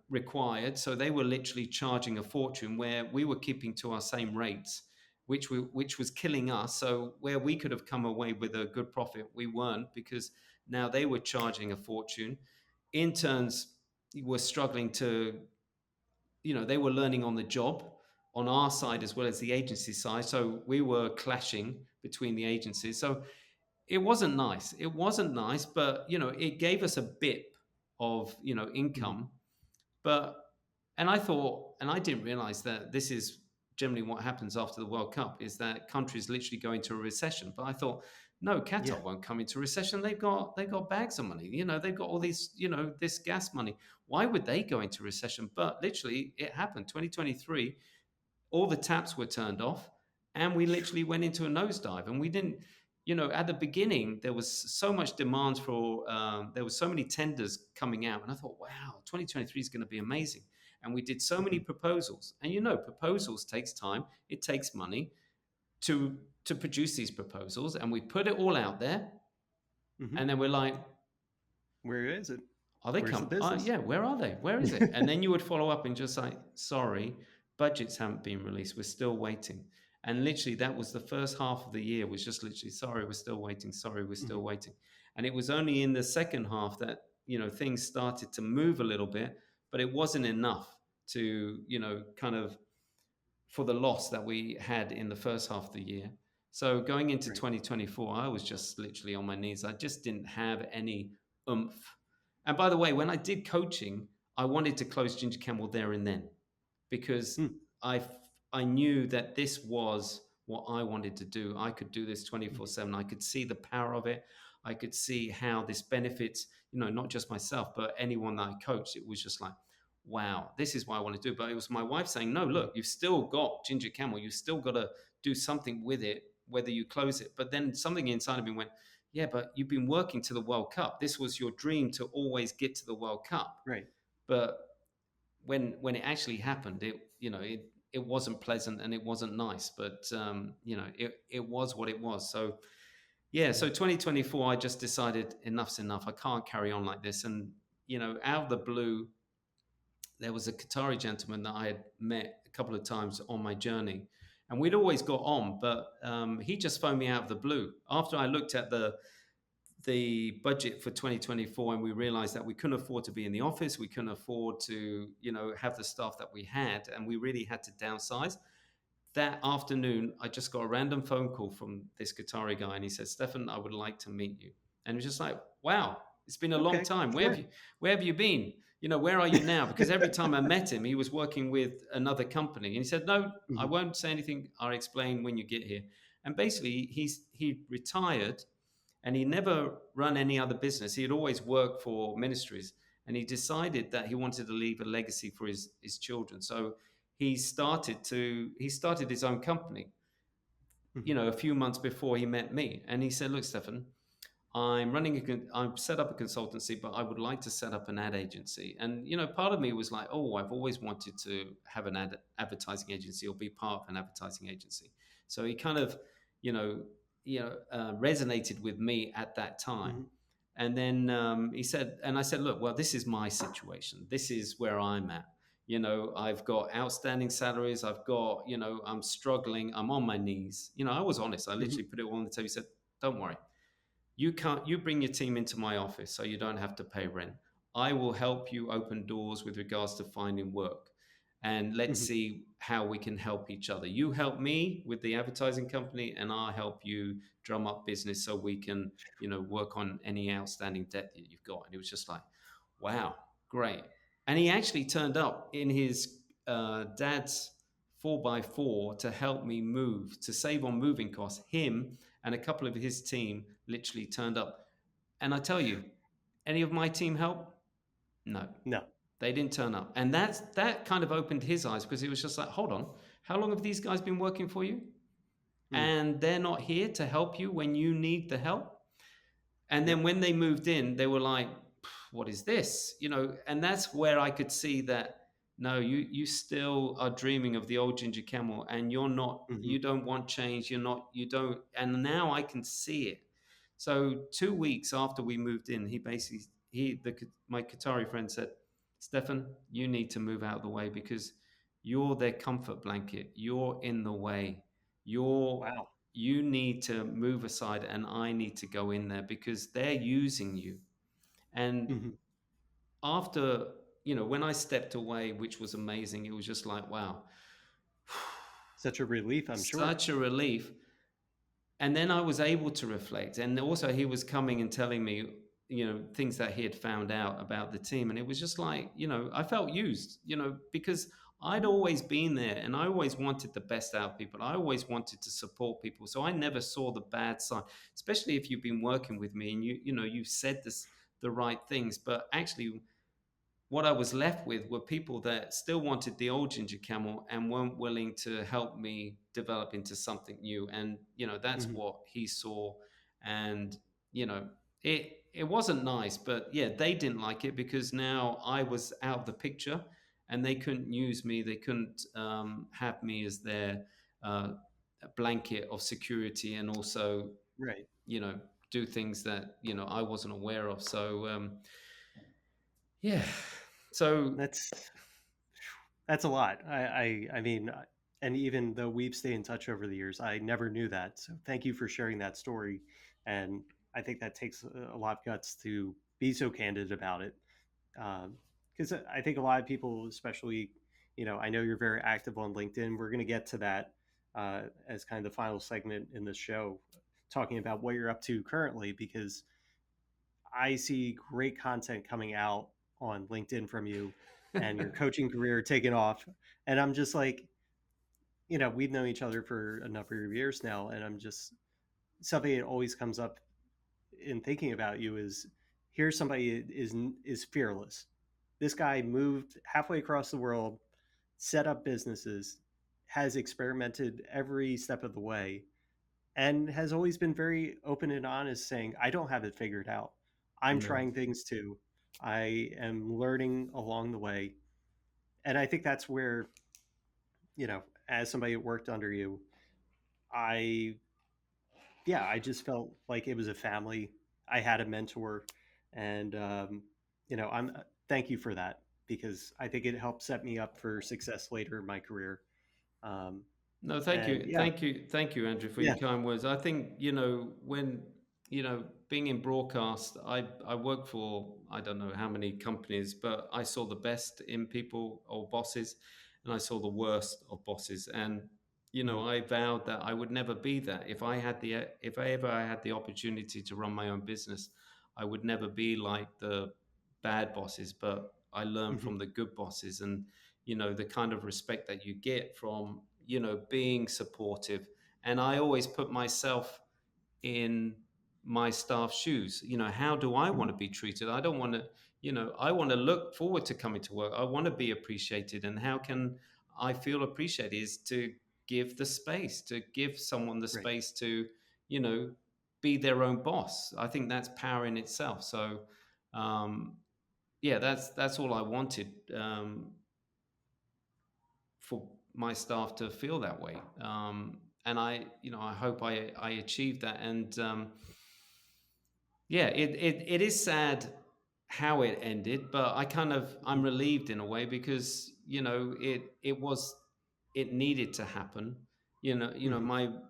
required, so they were literally charging a fortune where we were keeping to our same rates, which was killing us. So where we could have come away with a good profit, we weren't, because now they were charging a fortune. Interns were struggling to, they were learning on the job on our side as well as the agency side. So we were clashing between the agencies. So it wasn't nice. It wasn't nice, but it gave us a bit of Mhm. income. But and I thought, and I didn't realize that this is generally what happens after the World Cup, is that countries literally go into a recession. But I thought, no, Yeah. Qatar won't come into recession. They've got bags of money. They've got all these, this gas money. Why would they go into recession? But literally, it happened. 2023, all the taps were turned off, and we literally went into a nosedive. And we didn't, at the beginning there was so much demand for, there was so many tenders coming out, and I thought, wow, 2023 is going to be amazing. And we did so many Mhm. proposals, and proposals takes time, it takes money to produce these proposals, and we put it all out there, Mhm. and then we're like, Where is it? are they Where's the come? business? Yeah, where are they? Where is it? And then you would follow up and just like, sorry, budgets haven't been released. We're still waiting. And literally, that was the first half of the year, was just literally, sorry, we're still waiting. Sorry, we're still Mhm. waiting. And it was only in the second half that, things started to move a little bit, but it wasn't enough to, kind of for the loss that we had in the first half of the year. So going into Right. 2024, I was just literally on my knees. I just didn't have any oomph. And by the way, when I did coaching, I wanted to close Ginger Camel there and then because Hmm. I I knew that this was what I wanted to do. I could do this Mhm. 24/7. I could see the power of it. I could see how this benefits, not just myself, but anyone that I coached. It was just like, wow, this is what I want to do. But it was my wife saying, no, Mhm. look, you've still got Ginger Camel. You've still got to do something with it, whether you close it. But then something inside of me went, yeah, but you've been working to the World Cup. This was your dream to always get to the World Cup. Right. But when it actually happened, it wasn't pleasant and it wasn't nice. But it was what it was. So yeah, Mhm. so 2024, I just decided enough's enough. I can't carry on like this. And out of the blue, there was a Qatari gentleman that I had met a couple of times on my journey, and we'd always got on. But he just phoned me out of the blue after I looked at the budget for 2024, and we realized that we couldn't afford to be in the office. We couldn't afford to, have the staff that we had, and we really had to downsize. That afternoon, I just got a random phone call from this Qatari guy, and he said, "Stefan, I would like to meet you." And it was just like, "Wow, it's been a long Okay. time. Sure. Where have you been? Where are you now?" Because every time I met him, he was working with another company, and he said, "No, I Mhm. won't say anything. I'll explain when you get here." And basically, he retired and he never run any other business. He had always worked for ministries, and he decided that he wanted to leave a legacy for his children. So he started his own company, Mhm. a few months before he met me, and he said, "Look, Stefan, I've set up a consultancy, but I would like to set up an ad agency." And part of me was like, "Oh, I've always wanted to have an advertising agency or be part of an advertising agency." So he kind of, you know, resonated with me at that time. Mhm. And then he said, and I said, "Look, well, this is my situation. This is where I'm at. I've got outstanding salaries. I've got, I'm struggling. I'm on my knees." I was honest. I Mhm. literally put it all on the table. He said, "Don't worry. You bring your team into my office so you don't have to pay rent. I will help you open doors with regards to finding work. And let's Mhm. see how we can help each other. You help me with the advertising company, and I'll help you drum up business so we can, work on any outstanding debt that you've got." And it was just like, wow, great. And he actually turned up in his dad's 4x4 to help me move, to save on moving costs. Him and a couple of his team literally turned up. And I tell you, any of my team help? No, No. they didn't turn up. And that kind of opened his eyes because he was just like, hold on, how long have these guys been working for you? Mm. And they're not here to help you when you need the help? And Yep. then when they moved in, they were like, "What is this?" And that's where I could see that no, you still are dreaming of the old Ginger Camel, and Mhm. you don't want change. You don't. And now I can see it. So 2 weeks after we moved in, he basically my Qatari friend said, "Stefan, you need to move out of the way because you're their comfort blanket. You're in the way. You're Wow. you need to move aside and I need to go in there because they're using you." And Mhm. after, when I stepped away, which was amazing, it was just like, wow, Such a relief, I'm sure. such a relief. And then I was able to reflect. And also, he was coming and telling me, things that he had found out about the team. And it was just like, I felt used, because I'd always been there and I always wanted the best out of people. I always wanted to support people. So I never saw the bad side, especially if you've been working with me and you've said the right things. But actually, what I was left with were people that still wanted the old Ginger Camel and weren't willing to help me develop into something new. And that's Mhm. what he saw. And you know, it wasn't nice, but yeah, they didn't like it because now I was out of the picture, and they couldn't use me. They couldn't have me as their uh, blanket of security, and also Right. you know do things that I wasn't aware of. So yeah. So That's a lot. I mean, and even though we've stayed in touch over the years, I never knew that. So thank you for sharing that story. And I think that takes a lot of guts to be so candid about it. Because I think a lot of people, especially I know you're very active on LinkedIn. We're going to get to that as kind of the final segment in the show, talking about what you're up to currently, because I see great content coming out on LinkedIn from you and your coaching career taking off. And I'm just like, we've known each other for a number of years now. And I'm just, something that always comes up in thinking about you is, here's somebody that is fearless. This guy moved halfway across the world, set up businesses, has experimented every step of the way, and has always been very open and honest, saying, I don't have it figured out. I'm No. trying things too. I am learning along the way. And I think that's where, as somebody that worked under you, I, yeah, I just felt like it was a family. I had a mentor. And, thank you for that, because I think it helped set me up for success later in my career. Um, No, and yeah, thank you, Andrew, for your yeah. kind words. I think when being in broadcast, I worked for I don't know how many companies, but I saw the best in people or bosses, and I saw the worst of bosses. And Mhm. I vowed that I would never be that. If I ever had the opportunity to run my own business, I would never be like the bad bosses. But I learned Mhm. from the good bosses, and the kind of respect that you get from being supportive. And I always put myself in my staff's shoes. How do I want Mhm. to be treated? I don't want to, I want to look forward to coming to work. I want to be appreciated. And how can I feel appreciated is to give the space, to give someone the Right. space to, you know, be their own boss. I think that's power in itself. So, um, yeah, that's all I wanted. For my staff to feel that way. And I hope I achieved that. And yeah, it is sad how it ended, but I'm Mhm. relieved in a way because it needed to happen. Mhm.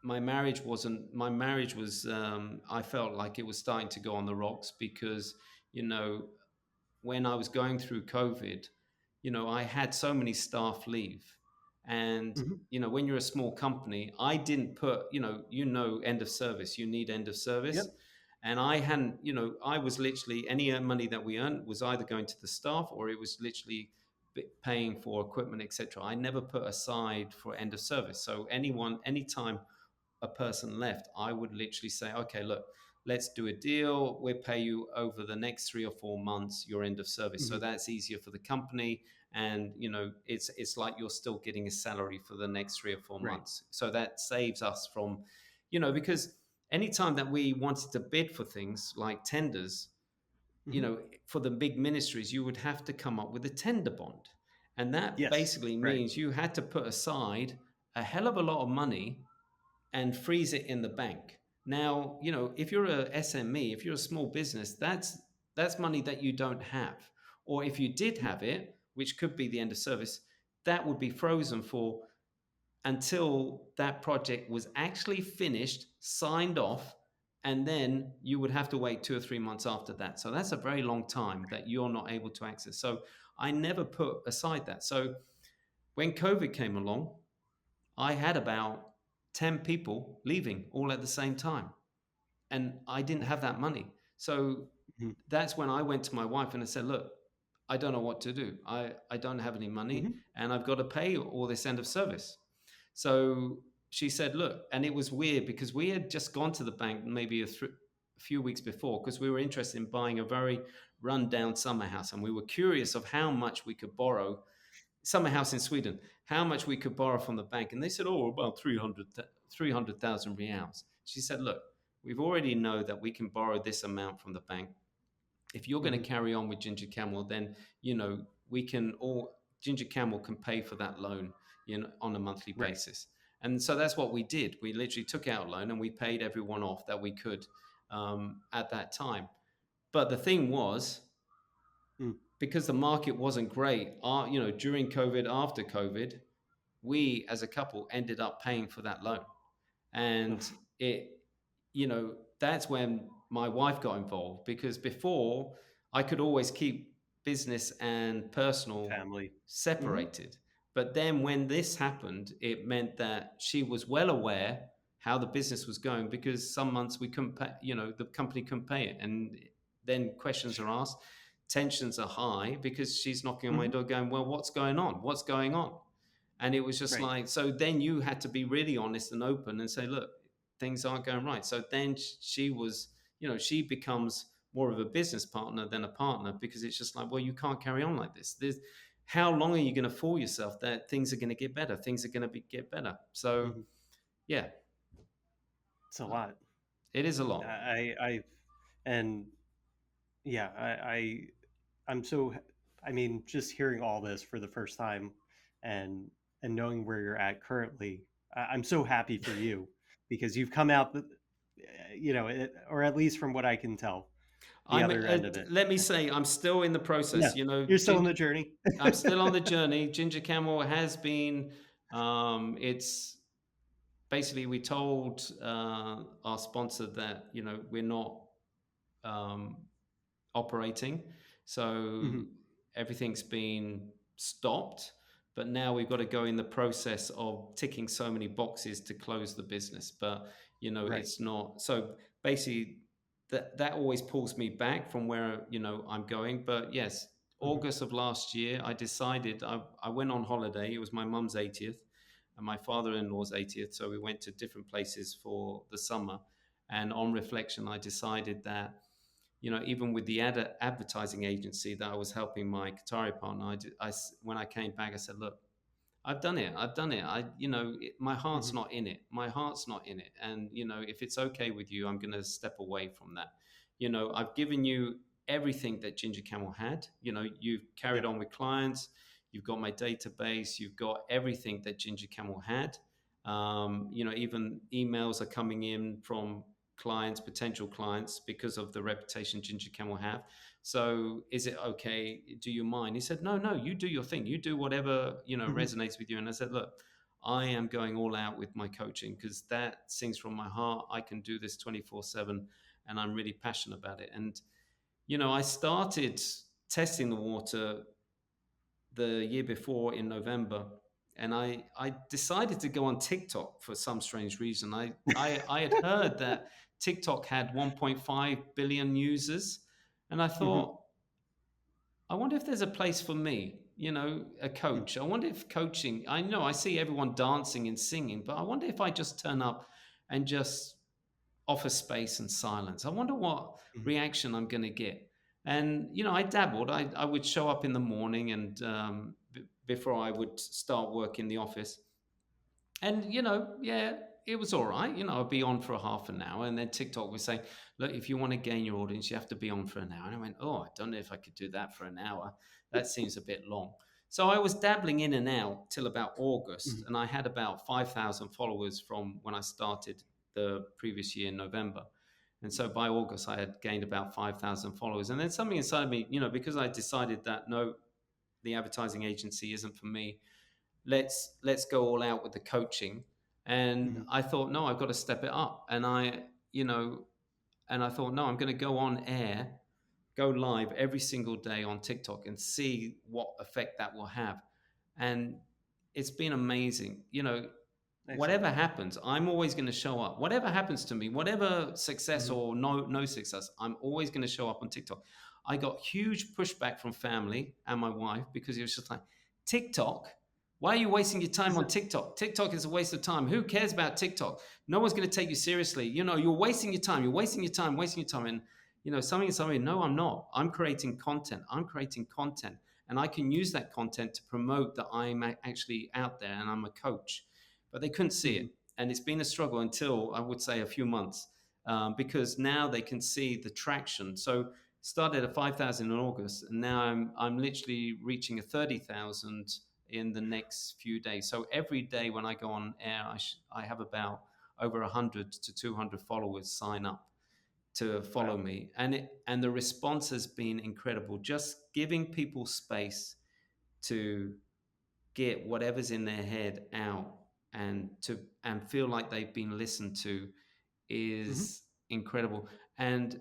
My marriage was I felt like it was starting to go on the rocks because you know when I was going through COVID, I had so many staff leave. And, Mhm. when you're a small company, I didn't put, end of service, you need end of service. Yep. And I hadn't, I was literally any money that we earned was either going to the staff or it was literally paying for equipment, etc. I never put aside for end of service. So anytime a person left, I would literally say, okay, look, let's do a deal. We'll pay you over the next 3 or 4 months your end of service. So Mhm. that's easier for the company. And it's like you're still getting a salary for the next three or four Right. months. So that saves us from, because anytime that we wanted to bid for things like tenders, Mhm. for the big ministries, you would have to come up with a tender bond. And that Yes. basically Right. means you had to put aside a hell of a lot of money and freeze it in the bank. Now, if you're a SME, if you're a small business, that's money that you don't have. Or if you did Mhm. have it, which could be the end of service, that would be frozen for until that project was actually finished, signed off, and then you would have to wait 2 or 3 months after that. So that's a very long time that you're not able to access. So I never put aside that. So when COVID came along, I had about 10 people leaving all at the same time. And I didn't have that money. So Mhm. that's when I went to my wife and I said, look, I don't know what to do. I don't have any money Mhm. and I've got to pay all this end of service. So she said, look, and it was weird because we had just gone to the bank maybe a few weeks before because we were interested in buying a very rundown summer house and we were curious of how much we could borrow summer house in Sweden, how much we could borrow from the bank. And they said, oh, about 300,000 reals. She said, look, we've already know that we can borrow this amount from the bank. If you're going to Mhm. carry on with Ginger Camel, then, we can all, Ginger Camel can pay for that loan, on a monthly Right. basis. And so that's what we did. We literally took out a loan and we paid everyone off that we could at that time. But the thing was, Mm. because the market wasn't great, during COVID, after COVID, we as a couple ended up paying for that loan. And Oof. that's when my wife got involved because before I could always keep business and personal Family. Hmm. separated. But then when this happened, it meant that she was well aware how the business was going, because some months we couldn't pay, the company couldn't pay it. And then questions are asked, tensions are high, because she's knocking on my Hmm. door going, well, what's going on? What's going on? And it was just Right. like, so then you had to be really honest and open and say, look, things aren't going right. So then she was, she becomes more of a business partner than a partner, because it's just like, well, you can't carry on like this. How long are you going to fool yourself that things are going to get better? Things are going to get better. So, Hmm. yeah, It's a lot. it is a lot. I and yeah, I'm so, I mean, just hearing all this for the first time and knowing where you're at currently, I'm so happy for you because you've come out, or at least from what I can tell, the I'm. other end of it. Let me say, I'm still in the Yeah, process. you're still on the journey. I'm still on the journey. Ginger Camel has been. It's basically, we told our sponsor that we're not um, operating, so Hmm. everything's been stopped. But now we've got to go in the process of ticking so many boxes to close the business. But Right. it's not. So basically, that always pulls me back from where I'm going. But yes, Hmm. August of last year, I decided I went on holiday. It was my mum's 80th and my father-in-law's 80th, so we went to different places for the summer. And on reflection, I decided that even with the advertising agency that I was helping my Qatari partner, when I came back, I said, look, I've done it. I've done it. My heart's Hmm. not in it. My heart's not in it. And, if it's okay with you, I'm going to step away from that. I've given you everything that Ginger Camel had. You've carried Yep. on with clients. You've got my database. You've got everything that Ginger Camel had. Even emails are coming in from clients, potential clients, because of the reputation Ginger Camel have. So is it okay? Do you mind? He said, no, you do your thing. You do whatever, Hmm. resonates with you. And I said, look, I am going all out with my coaching because that sings from my heart. I can do this 24/7 and I'm really passionate about it. And, I started testing the water the year before in November. And I decided to go on TikTok for some strange reason. I had heard that TikTok had 1.5 billion users. And I Hmm. thought, I wonder if there's a place for me, a coach. I wonder if coaching, I know I see everyone dancing and singing, but I wonder if I just turn up and just offer space and silence. I wonder what Hmm. reaction I'm going to get. And, I dabbled. I would show up in the morning and before I would start work in the office. And, yeah, it was all right. I'd be on for a half an hour. And then TikTok was saying, look, if you want to gain your audience, you have to be on for an hour. And I went, oh, I don't know if I could do that for an hour. That seems a bit long. So I was dabbling in and out till about August. Hmm. And I had about 5,000 followers from when I started the previous year in November. And so by August, I had gained about 5,000 followers. And then something inside me, because I decided that no, the advertising agency isn't for me, let's go all out with the coaching. And Hmm. I thought, no, I've got to step it up. And you know I thought, no, I'm going to go on air, go live every single day on TikTok and see what effect that will have. And it's been amazing. Excellent. Whatever happens, I'm always going to show up. Whatever happens to me, whatever success Hmm. or no success, I'm always going to show up on TikTok. I got huge pushback from family and my wife because it was just like, TikTok? Why are you wasting your time on TikTok? TikTok is a waste of time. Who cares about TikTok? No one's going to take you seriously. You're wasting your time. You're wasting your time, wasting your time. And, something, no, I'm not. I'm creating content. I'm creating content. And I can use that content to promote that I'm actually out there and I'm a coach. But they couldn't see Hmm. it. And it's been a struggle until, I would say, a few months, because now they can see the traction. So started at 5,000 in August, and now I'm literally reaching a 30,000 in the next few days. So every day when I go on air, I have about over 100 to 200 followers sign up to follow Wow. me, and the response has been incredible. Just giving people space to get whatever's in their head out and feel like they've been listened to Hmm. is incredible. And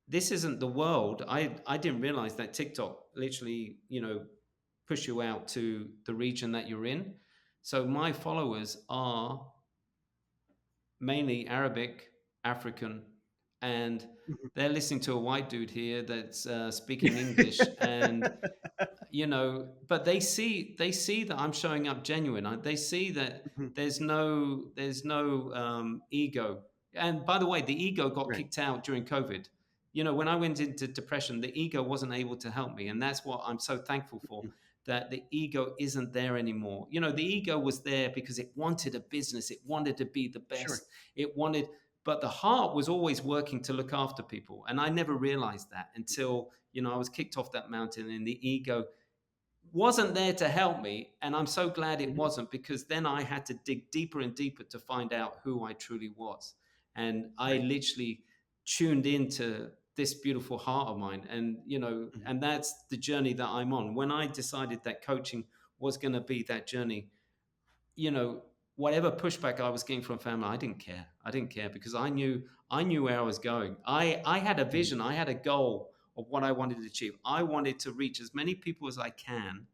this isn't the world. I didn't realize that TikTok literally, push you out to the region that you're in. So my followers are mainly Arabic, African, and Mhm. they're listening to a white dude here that's speaking English, and but they see that I'm showing up genuine. They see that Mhm. there's no ego. And by the way, the ego got Right. kicked out during COVID. When I went into depression, the ego wasn't able to help me, and that's what I'm so thankful for. Mhm. That the ego isn't there anymore. The ego was there because it wanted a business, it wanted to be the Sure. best, it wanted, but the heart was always working to look after people, and I never realized that until I was kicked off that mountain, and the ego wasn't there to help me. And I'm so glad it Mhm. wasn't, because then I had to dig deeper and deeper to find out who I truly was. And I Right. literally tuned into this beautiful heart of mine. And Mhm. and that's the journey that I'm on. When I decided that coaching was going to be that journey, you know whatever pushback I was getting from family, I didn't care because I knew where I was going. I had a Mhm. vision, I had a goal of what I wanted to achieve. I wanted to reach as many people as I can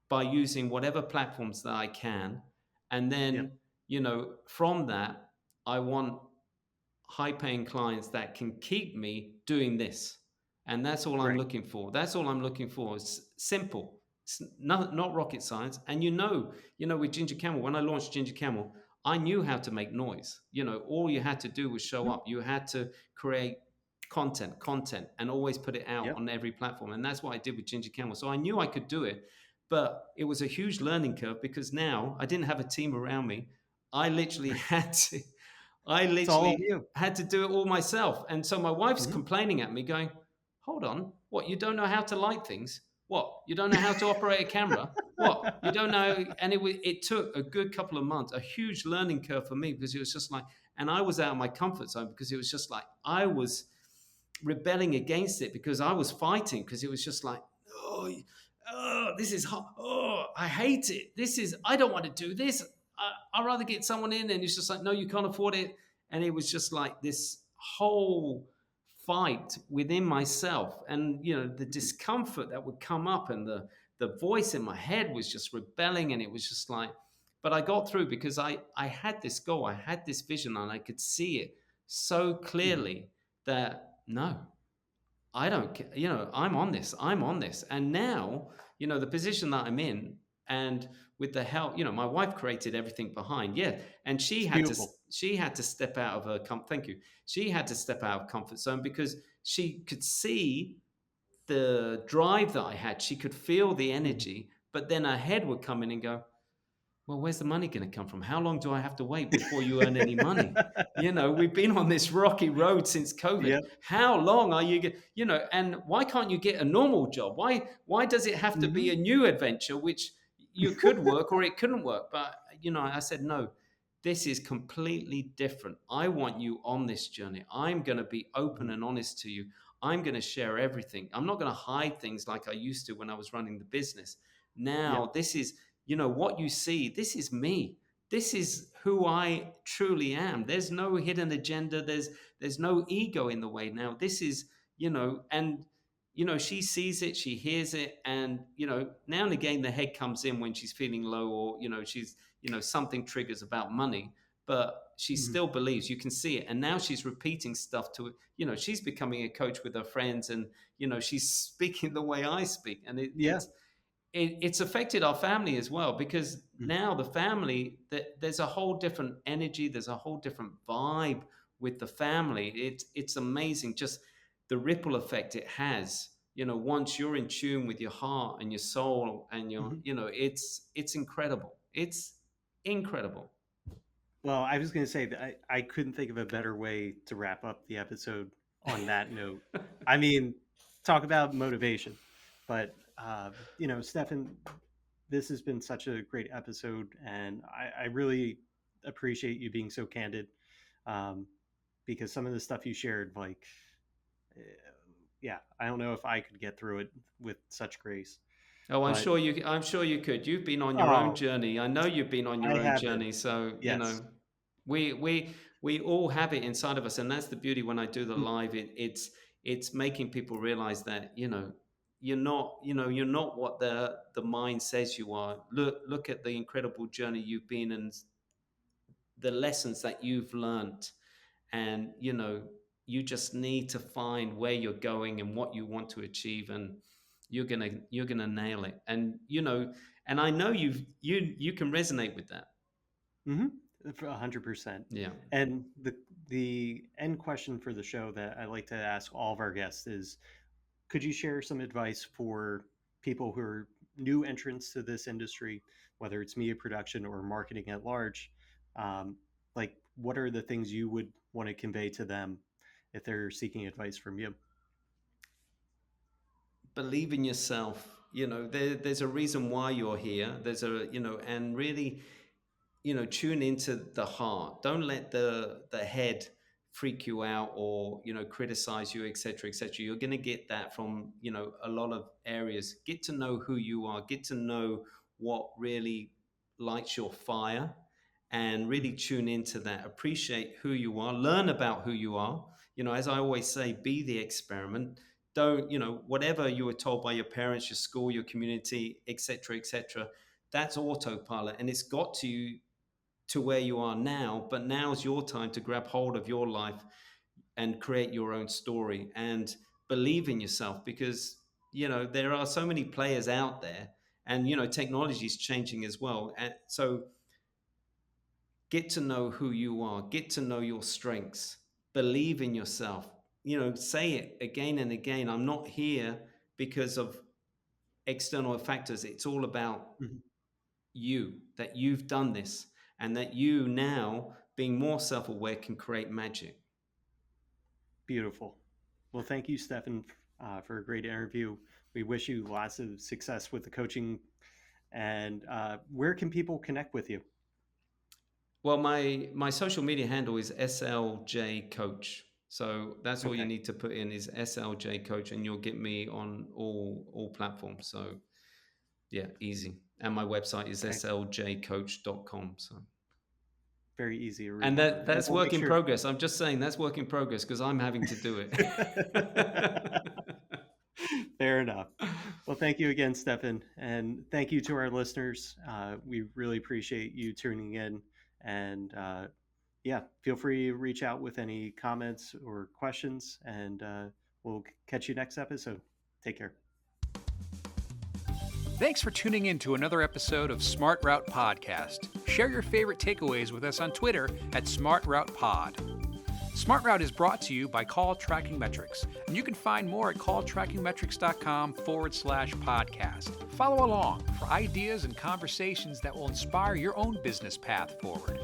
by using whatever platforms that I can. And Yep. then, from that, I want high paying clients that can keep me doing this. And that's all I'm Right. looking for. That's all I'm looking for. It's simple. It's not rocket science. And with Ginger Camel, when I launched Ginger Camel, I knew how to make noise. All you had to do was show Mhm. up. You had to create content, and always put it out Yep. on every platform. And that's what I did with Ginger Camel. So I knew I could do it, but it was a huge learning curve because now I didn't have a team around me. I literally Right. had to, I It's all on literally you. had to do it all myself. And so my wife's Mhm. complaining at me, going, "Hold on, what? You don't know how to light things? What? You don't know how to operate a camera? What? You don't know?" And it took a good couple of months, a huge learning curve for me, because it was just like, and I was out of my comfort zone because it was just like I was rebelling against it, because I was fighting, because it was just like, oh, this is hot. Oh, I hate it. I don't want to do this. I'd rather get someone in. And it's just like, no, you can't afford it. And it was just like this whole fight within myself. And, the Mhm. discomfort that would come up, and the voice in my head was just rebelling. And it was just like, but I got through because I had this goal, I had this vision, and I could see it so Mhm. clearly that no, I don't care. I'm on this. And now, the position that I'm in, and with the help, my wife created everything behind. Yeah. And It's beautiful. she had to step out of her thank you. She had to step out of comfort zone because she could see the drive that I had. She could feel the Mhm. energy, but then her head would come in and go, well, where's the money going to come from? How long do I have to wait before you earn any money? We've been on this rocky road since COVID. Yep. How long are you, and why can't you get a normal job? Why does it have to be Mhm. a new adventure, which you could work or it couldn't work? But, I said, no, this is completely different. I want you on this journey. I'm going to be open Mhm. and honest to you. I'm going to share everything. I'm not going to hide things like I used to when I was running the business. Yep. Now, this is, what you see, this is me. This is who I truly am. There's no hidden agenda. There's no ego in the way. Now, this is, and she sees it, she hears it, and now and again the head comes in when she's feeling low, or she's, something triggers about money, but she Mhm. still believes. You can see it, and now she's repeating stuff to it. She's becoming a coach with her friends, and she's speaking the way I speak, and Yeah. it's affected our family as well, because Mhm. now the family, that there's a whole different energy, there's a whole different vibe with the family. It's amazing, just the ripple effect it has, once you're in tune with your heart and your soul and your, Mhm. it's incredible. It's incredible. Well, I was going to say that I couldn't think of a better way to wrap up the episode on that note. I mean, talk about motivation. But, Stefan, this has been such a great episode, and I really appreciate you being so candid, um, because some of the stuff you shared, like, eh, yeah, I don't know if I could get through it with such grace. Oh, But, I'm sure you could. You've been on your own oh, journey. I know you've been on your I own have been. journey. So, Yes. we all have it inside of us, and that's the beauty when I do the live. it's making people realize that, you're not what the mind says you are. Look at the incredible journey you've been and the lessons that you've learned. And, you just need to find where you're going and what you want to achieve, and you're gonna nail it. And, and I know you can resonate with that. Mm-hmm. 100%. Yeah. And the end question for the show that I like to ask all of our guests is, could you share some advice for people who are new entrants to this industry, whether it's media production or marketing at large? Like, what are the things you would want to convey to them if they're seeking advice from you? Believe in yourself. There's a reason why you're here. And really, tune into the heart. Don't let the head freak you out or, criticize you, etc., etc. You're going to get that from, a lot of areas. Get to know who you are. Get to know what really lights your fire, and really tune into that. Appreciate who you are. Learn about who you are. As I always say, be the experiment. Don't, whatever you were told by your parents, your school, your community, etc., etc., that's autopilot, and it's got to where you are now. But now's your time to grab hold of your life and create your own story, and believe in yourself, because there are so many players out there, and technology is changing as well. And so get to know who you are, get to know your strengths, believe in yourself. Say it again and again. I'm not here because of external factors. It's all about you, that you've done this, and that you now, being more self-aware, can create magic. Beautiful. Well, thank you, Stefan, for a great interview. We wish you lots of success with the coaching. And where can people connect with you? Well, my social media handle is SLJ Coach. So that's all you need to put in is SLJ Coach, and you'll get me on all platforms. So yeah, easy. And my website is sljcoach.com. So very easy to read. And that's work in progress. I'm just saying that's work in progress because I'm having to do it. Fair enough. Well, thank you again, Stefan. And thank you to our listeners. We really appreciate you tuning in. And feel free to reach out with any comments or questions. And we'll catch you next episode. Take care. Thanks for tuning in to another episode of Smart Route Podcast. Share your favorite takeaways with us on Twitter at SmartRoutePod. Smart Route is brought to you by CallTrackingMetrics, and you can find more at calltrackingmetrics.com/podcast. Follow along for ideas and conversations that will inspire your own business path forward.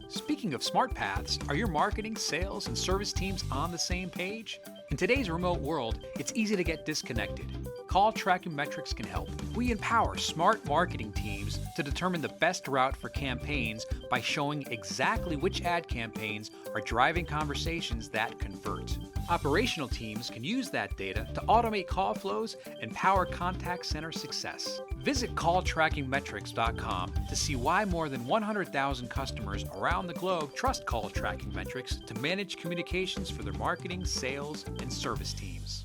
Speaking of smart paths, are your marketing, sales, and service teams on the same page? In today's remote world, it's easy to get disconnected. CallTrackingMetrics can help. We empower smart marketing teams to determine the best route for campaigns by showing exactly which ad campaigns are driving conversations that convert. Operational teams can use that data to automate call flows and power contact center success. Visit CallTrackingMetrics.com to see why more than 100,000 customers around the globe trust CallTrackingMetrics to manage communications for their marketing, sales, and service teams.